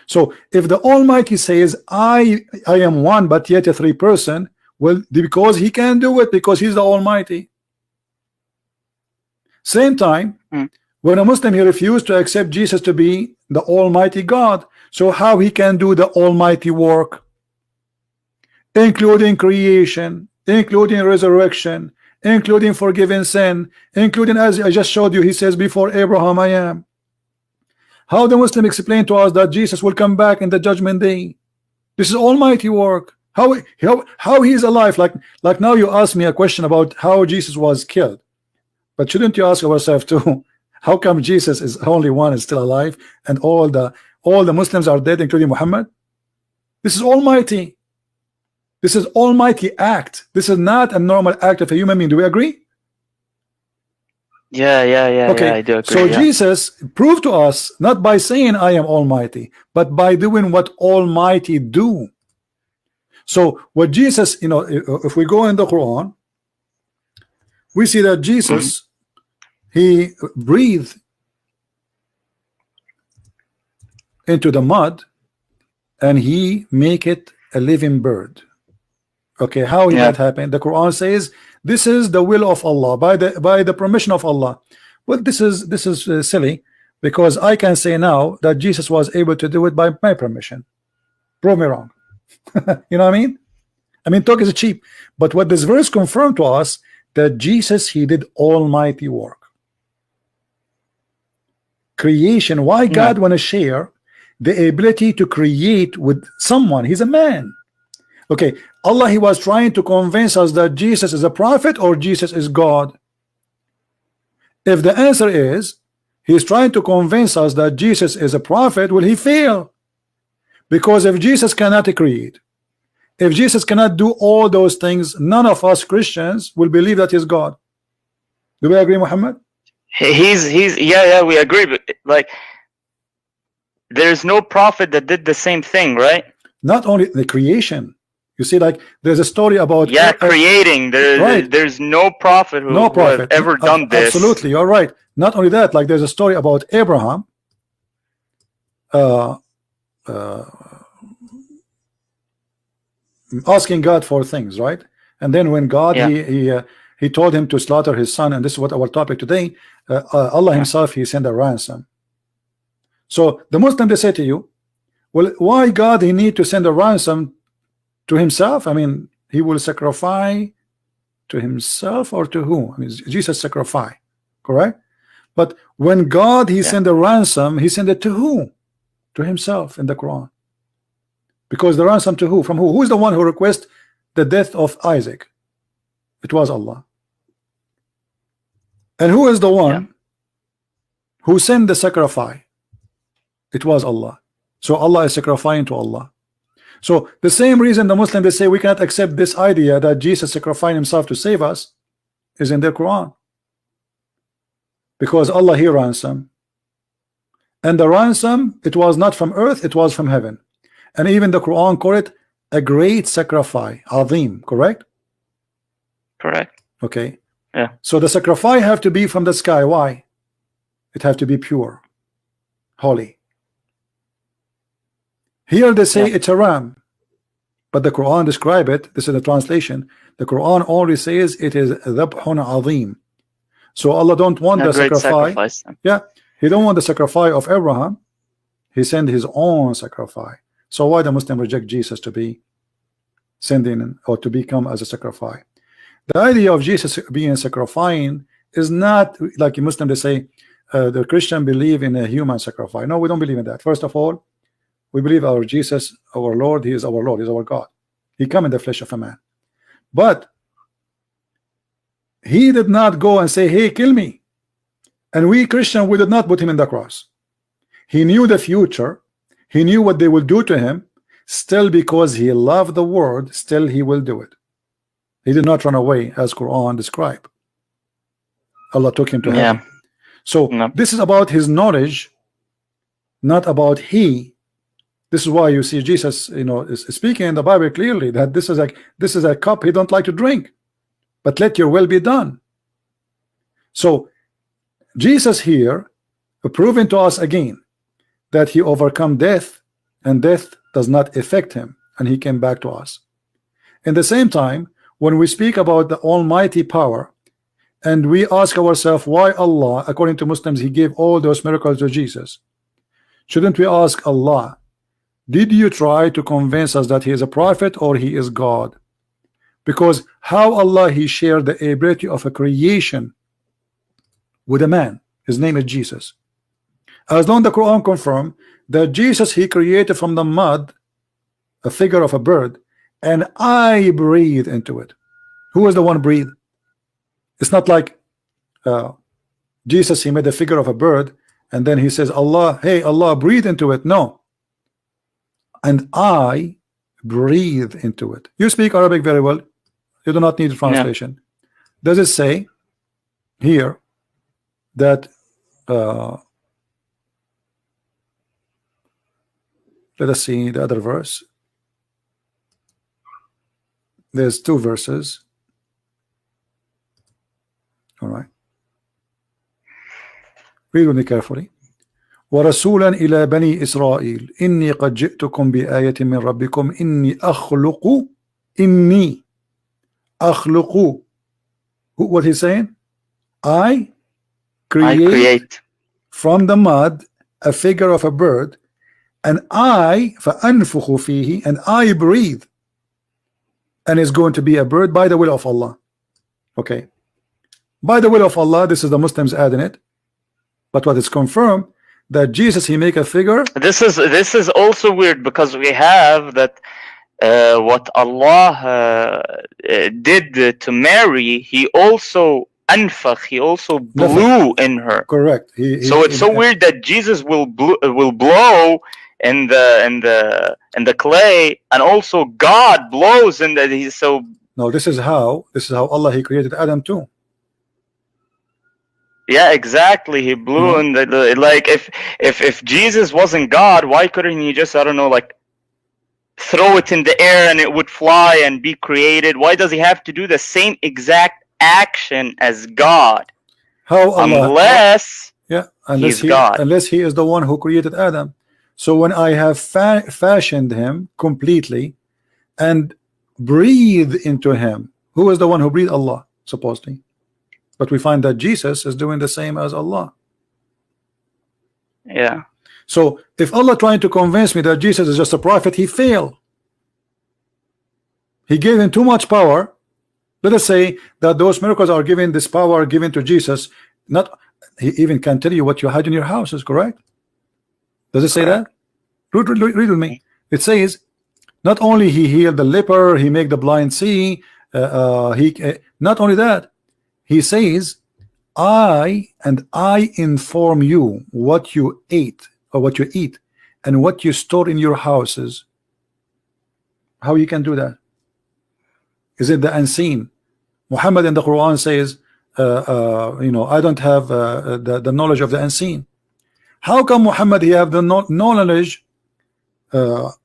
So if the Almighty says I am one but yet a three-person, well, because he can do it, because he's the Almighty. Same time, when a Muslim, he refused to accept Jesus to be the Almighty God, so how he can do the Almighty work, including creation, including resurrection, including forgiving sin, including, as I just showed you, he says, before Abraham I am. How the Muslim explain to us that Jesus will come back in the judgment day? This is Almighty work. How he is alive? Like now you ask me a question about how Jesus was killed, but shouldn't you ask ourselves too, how come Jesus is only one is still alive and all the Muslims are dead, including Muhammad? This is Almighty. This is Almighty act. This is not a normal act of a human being. Do we agree? Yeah, okay. Yeah, I do agree. So Jesus proved to us not by saying I am Almighty, but by doing what Almighty do. So what Jesus, if we go in the Quran, we see that Jesus, he breathed into the mud and he make it a living bird. Okay, how did that happen? The Quran says this is the will of Allah, by the permission of Allah. Well, this is silly, because I can say now that Jesus was able to do it by my permission. Prove me wrong. You know what I mean? I mean, talk is cheap, but what this verse confirmed to us, that Jesus, he did Almighty work. Creation. Why God want to share the ability to create with someone? He's a man. Okay, Allah, he was trying to convince us that Jesus is a prophet or Jesus is God. If the answer is he's trying to convince us that Jesus is a prophet, will he fail? Because if Jesus cannot create, if Jesus cannot do all those things, none of us Christians will believe that he's God. Do we agree, Muhammad? Yeah, we agree, but like there's no prophet that did the same thing, right? Not only the creation. You see, like there's a story about creating. There's no prophet who has ever done this. Absolutely, you're right. Not only that, like there's a story about Abraham asking God for things, right? And then when God he told him to slaughter his son, and this is what our topic today, Allah himself, he sent a ransom. So the Muslim, they say to you, well, why God he need to send a ransom to himself? I mean, he will sacrifice to himself or to whom? I mean, Jesus sacrificed, correct? But when God he sent a ransom, he sent it to who? To himself in the Quran. Because the ransom to who? From who? Who is the one who requested the death of Isaac? It was Allah. And who is the one who sent the sacrifice? It was Allah. So Allah is sacrificing to Allah. So the same reason the Muslims, they say we cannot accept this idea that Jesus sacrificed himself to save us is in their Quran, because Allah he ransom, and the ransom, it was not from earth, it was from heaven. And even the Quran call it a great sacrifice, azim, correct? Correct. Okay. Yeah. So the sacrifice have to be from the sky. Why? It have to be pure, holy. Here they say it's a ram, but the Quran describe it. This is the translation. The Quran only says it is dhabhun azim. So Allah don't want the sacrifice. Yeah, He don't want the sacrifice of Abraham. He sent His own sacrifice. So why the Muslim reject Jesus to be sending or to become as a sacrifice? The idea of Jesus being sacrificing is not like a Muslim. They say the Christian believe in a human sacrifice. No, we don't believe in that. First of all, we believe our Jesus, our Lord, He is our Lord, He is our God. He come in the flesh of a man. But He did not go and say, hey, kill me. And we Christian, we did not put Him in the cross. He knew the future. He knew what they will do to Him. Still, because He loved the world, still He will do it. He did not run away, as Quran describe. Allah took Him to heaven. So this is about His knowledge, not about He. This is why you see Jesus, is speaking in the Bible clearly that this is a cup He don't like to drink, but let your will be done. So Jesus here proving to us again that He overcome death, and death does not affect Him, and He came back to us. In the same time, when we speak about the almighty power, and we ask ourselves why Allah, according to Muslims, He gave all those miracles to Jesus, shouldn't we ask Allah, did you try to convince us that He is a prophet or He is God? Because how Allah He shared the ability of a creation with a man, his name is Jesus. As long as the Quran confirm that Jesus He created from the mud a figure of a bird, and I breathe into it. Who is the one breathe? It's not like Jesus He made a figure of a bird and then He says, Allah, hey Allah, breathe into it. No. And I breathe into it. You speak Arabic very well. You do not need a translation. Does it say here that let us see the other verse. There's two verses. All right. Read with me carefully. ورسولا إلى بني إسرائيل إني قد جئتكم بآية من ربكم إني أخلق. What he's saying? I create from the mud a figure of a bird, and I فأنفخ فيه, and I breathe, and it's going to be a bird by the will of Allah. Okay, by the will of Allah. This is the Muslims adding it, but what is confirmed that Jesus He make a figure. This is also weird, because we have that what Allah did to Mary, He also anfakh, He also blew in her. Correct. So it's so weird that Jesus will blow in the clay, and also God blows in that. He's so. No, this is how Allah He created Adam too. Yeah, exactly. He blew in the like if Jesus wasn't God, why couldn't He just, I don't know, like throw it in the air and it would fly and be created? Why does He have to do the same exact action as God? How Allah? Unless He's God. Unless He is the one who created Adam. So when I have fashioned him completely and breathe into him, who is the one who breathed? Allah, supposedly. But we find that Jesus is doing the same as Allah. Yeah. So if Allah trying to convince me that Jesus is just a prophet, He failed. He gave Him too much power. Let us say that those miracles are given, this power given to Jesus. Not He even can tell you what you had in your house, is correct? Does it say that? Read with me. It says not only He healed the leper, He make the blind see. Not only that, He says, I inform you what you ate or what you eat and what you store in your houses. How you can do that? Is it the unseen? Muhammad in the Quran says, I don't have the knowledge of the unseen. How come Muhammad he have the knowledge of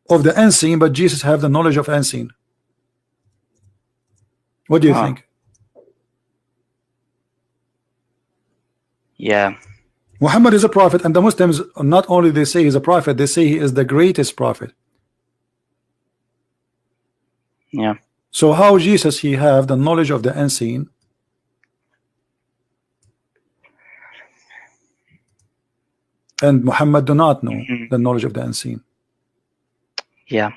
the unseen, but Jesus have the knowledge of unseen? What do you think? Yeah. Muhammad is a prophet, and the Muslims not only they say he's a prophet, they say he is the greatest prophet. Yeah. So how Jesus he have the knowledge of the unseen? And Muhammad do not know the knowledge of the unseen. Yeah.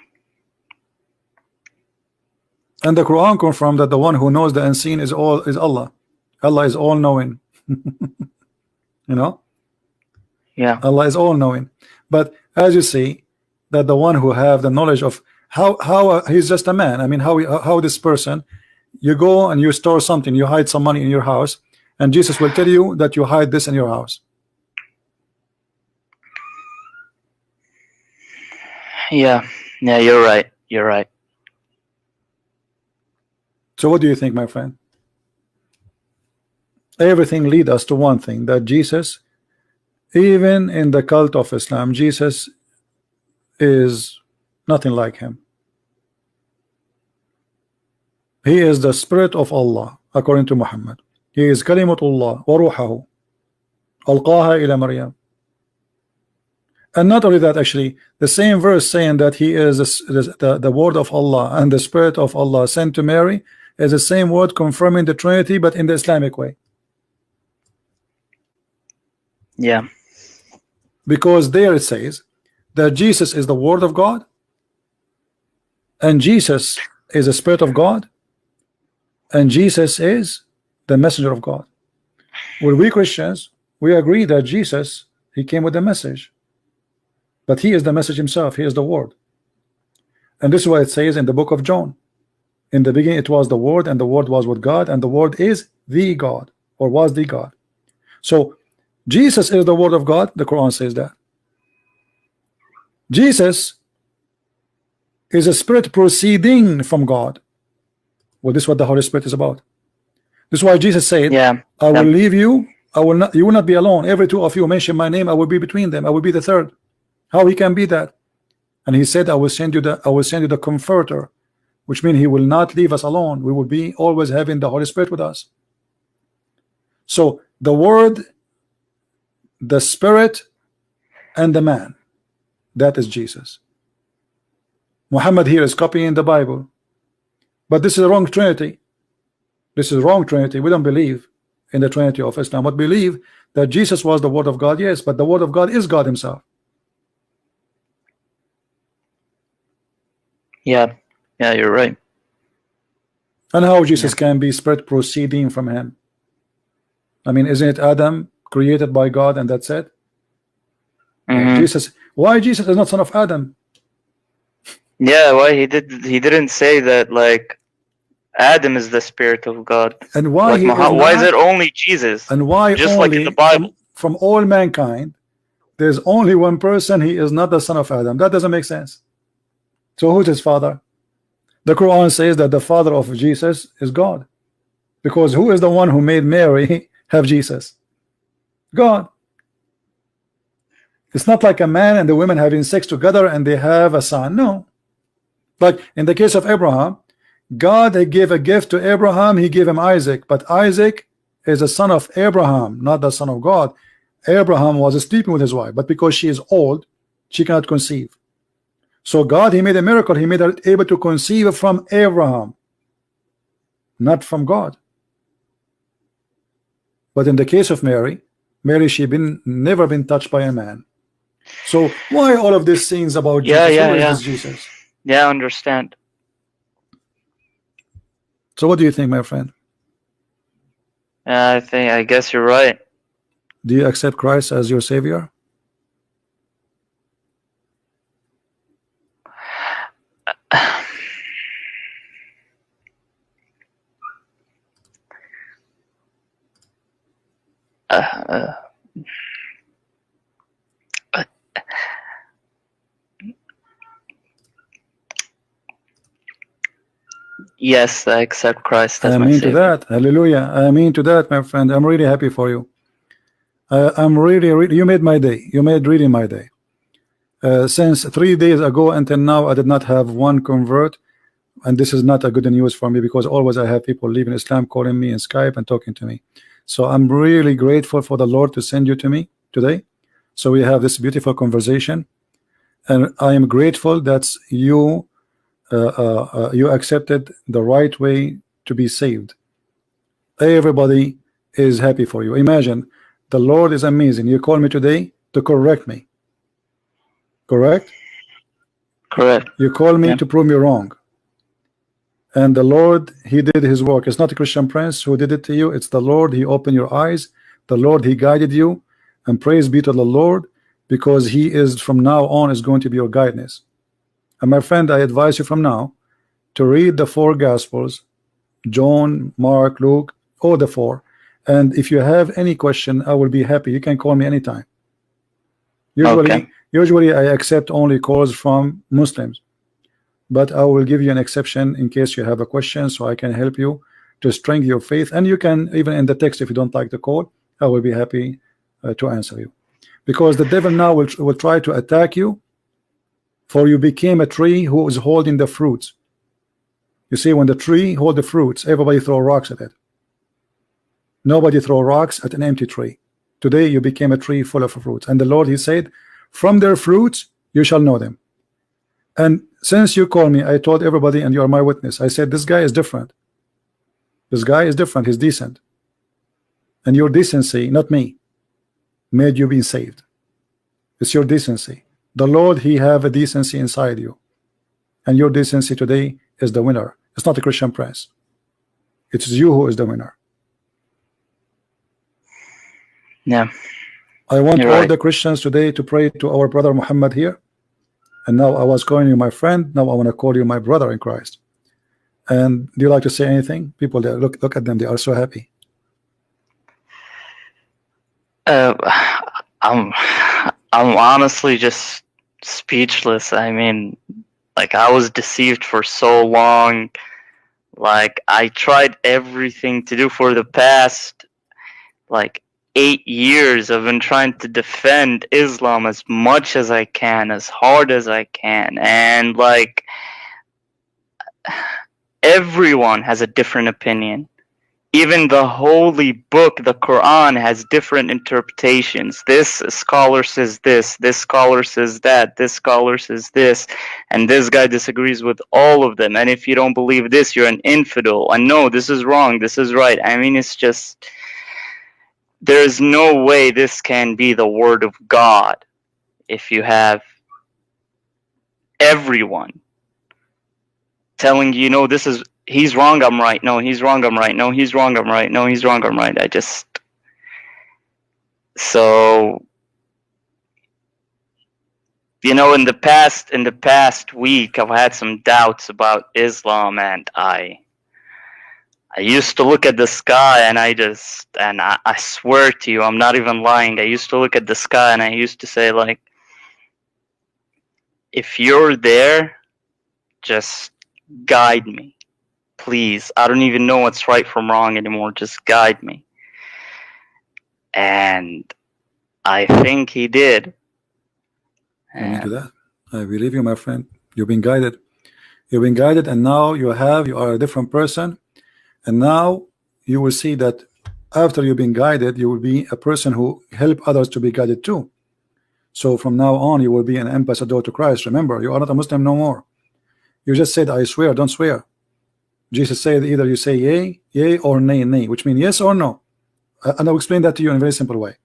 And the Quran confirmed that the one who knows the unseen is Allah. Allah is all knowing. Yeah. Allah is all knowing. But as you see, that the one who have the knowledge of how he's just a man. I mean, how this person, you go and you store something, you hide some money in your house, and Jesus will tell you that you hide this in your house. Yeah. Yeah, you're right. You're right. So what do you think, my friend? Everything lead us to one thing, that Jesus, even in the cult of Islam, Jesus is nothing like him. He is the spirit of Allah, according to Muhammad. He is kalimatullah wa ruhahu alqaha ila Maryam. And not only that, actually, the same verse saying that he is the word of Allah and the spirit of Allah sent to Mary is the same word confirming the Trinity, but in the Islamic way. Yeah. Because there it says that Jesus is the word of God, and Jesus is the spirit of God, and Jesus is the messenger of God. Well, we Christians, we agree that Jesus, he came with the message, but he is the message himself. He is the word. And this is what it says in the book of John. In the beginning it was the word, and the word was with God, and the word is the God, or was the God. So Jesus is the word of God. The Quran says that Jesus is a spirit proceeding from God. Well, this is what the Holy Spirit is about. This is why Jesus said, Yeah. I will leave you, you will not be alone. Every two of you mention my name, I will be between them. I will be the third. How he can be that? And he said, I will send you the comforter, which means he will not leave us alone. We will be always having the Holy Spirit with us. So the word, the spirit, and the man, that is Jesus. Muhammad here is copying the Bible, but this is a wrong Trinity. This is a wrong Trinity. We don't believe in the Trinity of Islam, but believe that Jesus was the word of God. Yes, but the word of God is God himself. Yeah. Yeah, you're right. And how Jesus can be spirit proceeding from him? I mean, isn't it Adam created by God and that's it? Jesus, why Jesus is not son of Adam? Yeah, why he didn't say that, like Adam is the spirit of God. And why like why is it only Jesus? And why just only like in the Bible? From all mankind, there's only one person, he is not the son of Adam. That doesn't make sense. So who's his father? The Quran says that the father of Jesus is God, because who is the one who made Mary have Jesus? God. It's not like a man and the women having sex together and they have a son. No. Like in the case of Abraham, God gave a gift to Abraham. He gave him Isaac, but Isaac is a son of Abraham, not the son of God. Abraham was sleeping with his wife, but because she is old, she cannot conceive. So God, he made a miracle. He made her able to conceive from Abraham, not from God. But in the case of Mary, she never been touched by a man. So why all of these things about Jesus? Who is this Jesus? Yeah, I understand. So what do you think, my friend? I guess you're right. Do you accept Christ as your savior? Yes, I accept Christ as my Amen to Savior. that. Hallelujah. Amen to that, my friend. I'm really happy for you. I'm really, you made my day. You made really my day. Since 3 days ago until now, I did not have one convert, and this is not a good news for me, because always I have people leaving Islam calling me in Skype and talking to me. So I'm really grateful for the Lord to send you to me today. So we have this beautiful conversation, and I am grateful that you accepted the right way to be saved. Everybody is happy for you. Imagine, the Lord is amazing. You call me today to correct me. Correct? Correct. You call me Yeah. to prove me wrong. And the Lord, He did His work. It's not a Christian Prince who did it to you. It's the Lord. He opened your eyes. The Lord, He guided you. And praise be to the Lord, because He is from now on is going to be your guidance. And my friend, I advise you from now to read the 4 Gospels, John, Mark, Luke, all the 4. And if you have any question, I will be happy. You can call me anytime. Usually I accept only calls from Muslims, but I will give you an exception in case you have a question, so I can help you to strengthen your faith. And you can even in the text, if you don't like the call, I will be happy to answer you, because the devil now will try to attack you, for you became a tree who is holding the fruits. You see, when the tree hold the fruits, everybody throw rocks at it. Nobody throw rocks at an empty tree. Today you became a tree full of fruits, and the Lord, He said, from their fruits you shall know them. And since you call me, I told everybody, and you are my witness, I said this guy is different. This guy is different. He's decent. And your decency, not me, made you be saved. It's your decency. The Lord, He have a decency inside you, and your decency today is the winner. It's not a Christian Prince. It's you who is the winner. Yeah. I want You're all right. the Christians today to pray to our brother Muhammad here. And now I was calling you my friend. Now I want to call you my brother in Christ. And do you like to say anything? People there, look at them. They are so happy. I'm honestly just speechless. I mean, like, I was deceived for so long. Like, I tried everything to do for the past, like, 8 years. I've been trying to defend Islam as much as I can, as hard as I can. And, like, everyone has a different opinion. Even the holy book, the Quran, has different interpretations. This scholar says this scholar says that, this scholar says this, and this guy disagrees with all of them. And if you don't believe this, you're an infidel. And no, this is wrong, this is right. I mean, it's just, there's no way this can be the word of God if you have everyone telling you, no, this is, he's wrong, I'm right. No, he's wrong, I'm right. No, he's wrong, I'm right. No, he's wrong, I'm right. So, you know, in the past week, I've had some doubts about Islam, and I used to look at the sky, and I swear to you, I'm not even lying. I used to look at the sky, and I used to say, like, if you're there, just guide me. Please, I don't even know what's right from wrong anymore. Just guide me. And I think He did. Amen to that. I believe you, my friend. You've been guided. You've been guided, and now you are a different person. And now you will see that after you've been guided, you will be a person who help others to be guided too. So from now on, you will be an ambassador to Christ. Remember, you are not a Muslim no more. You just said, I swear, don't swear. Jesus said either you say yea, or nay, nay, which means yes or no. And I'll explain that to you in a very simple way.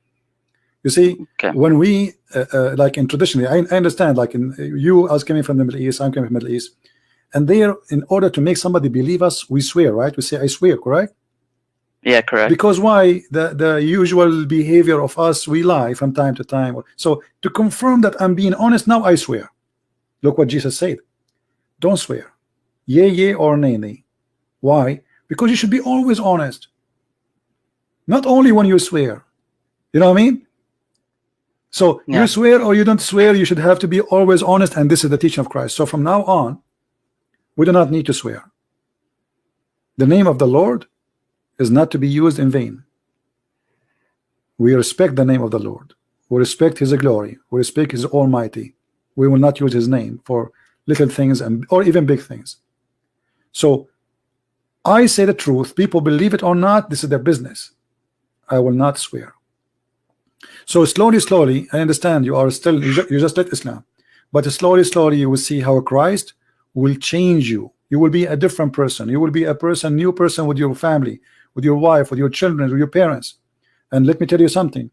You see, when we, like in traditionally, I understand, like you, I was coming from the Middle East, I'm coming from the Middle East. And there, in order to make somebody believe us, we swear, right? We say, I swear, correct? Yeah, correct. Because why? The usual behavior of us, we lie from time to time. So to confirm that I'm being honest, now I swear. Look what Jesus said. Don't swear. Yea, or nay, nay. Why? Because you should be always honest. Not only when you swear. You know what I mean? So you swear or you don't swear, you should have to be always honest, and this is the teaching of Christ. So from now on, we do not need to swear. The name of the Lord is not to be used in vain. We respect the name of the Lord. We respect his glory. We respect his almighty. We will not use his name for little things and or even big things. So I say the truth. People believe it or not, this is their business. I will not swear. So slowly, I understand you are still, you just let Islam, but slowly you will see how Christ will change you. You will be a different person. You will be a new person with your family, with your wife, with your children, with your parents. And let me tell you something.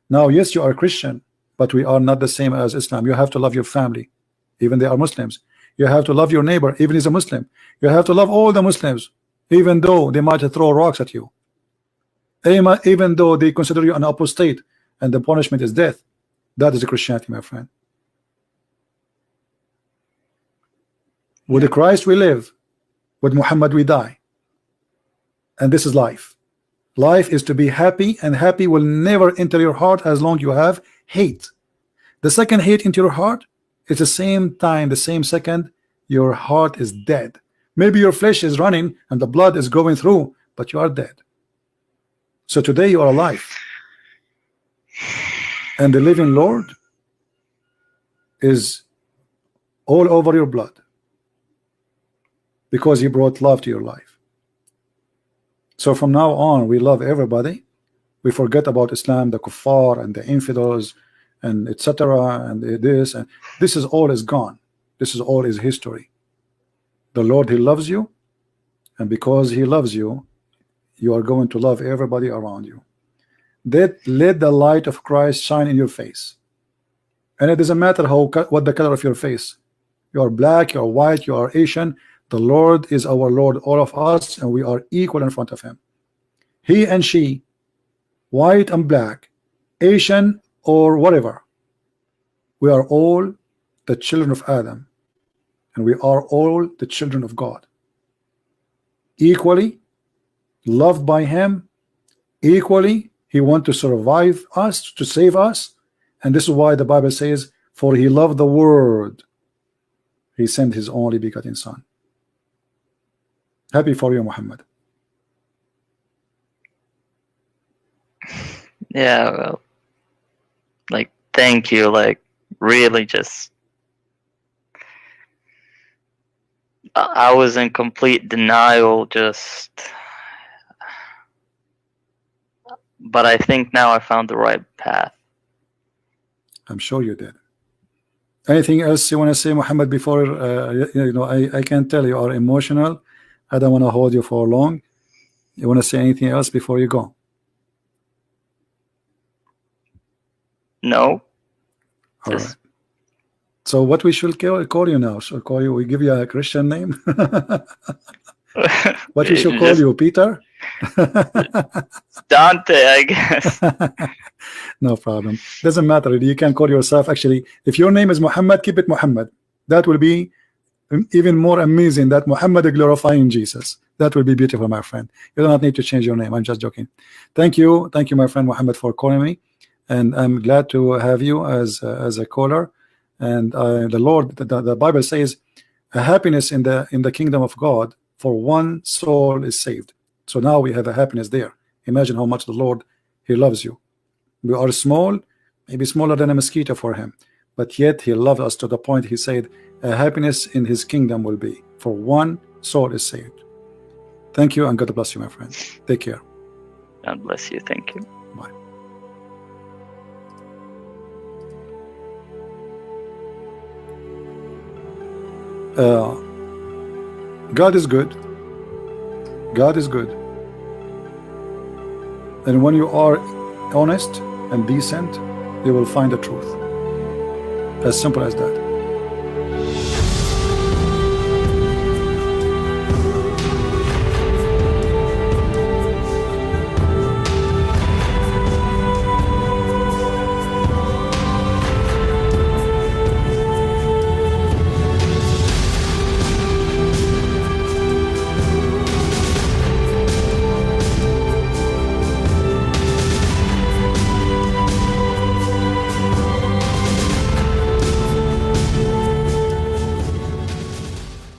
Now, yes, you are a Christian, but we are not the same as Islam. You have to love your family, even they are Muslims. You have to love your neighbor, even he's a Muslim. You have to love all the Muslims, even though they might throw rocks at you, even though they consider you an apostate, and the punishment is death. That is the Christianity, my friend. With the Christ we live, with Muhammad we die, and this is life. Life is to be happy, and happy will never enter your heart as long you have hate. The second hate into your heart, it's the same time, the same second, your heart is dead. Maybe your flesh is running and the blood is going through, but you are dead. So today you are alive, and the living Lord is all over your blood, because he brought love to your life. So from now on, we love everybody. We forget about Islam, the kuffar and the infidels, and etc. and this, and this is all is gone. This is all is history. The Lord, he loves you, and because he loves you, you are going to love everybody around you. Let the light of Christ shine in your face, and it doesn't matter what the color of your face. You are black, you are white, you are Asian. The Lord is our Lord, all of us, and we are equal in front of him. He and she, white and black, Asian or whatever, we are all the children of Adam, and we are all the children of God, equally loved by him. Equally, he wants to survive us, to save us, and this is why the Bible says, for he loved the world, he sent his only begotten son. Happy for you, Muhammad. Yeah, well, like, thank you. Like, really, just I was in complete denial, but I think now I found the right path. I'm sure you did. Anything else you want to say, Muhammad, before I can tell you are emotional. I don't want to hold you for long. You want to say anything else before you go? No. All right. So what we should call you now? Should call you? We give you a Christian name. What we should call you, Peter? Dante, I guess. No problem. Doesn't matter. You can call yourself. Actually, if your name is Muhammad, keep it Muhammad. That will be even more amazing. That Muhammad glorifying Jesus. That will be beautiful, my friend. You do not need to change your name. I'm just joking. Thank you, my friend Muhammad, for calling me, and I'm glad to have you as a caller. And the Lord, the Bible says, a happiness in the kingdom of God for one soul is saved. So now we have a happiness there. Imagine how much the Lord, he loves you. We are small, maybe smaller than a mosquito for him, but yet he loved us to the point he said a happiness in his kingdom will be for one soul is saved. Thank you, and God bless you, my friend. Take care. God bless you. Thank you. Bye. God is good. God is good. And when you are honest and decent, you will find the truth. As simple as that.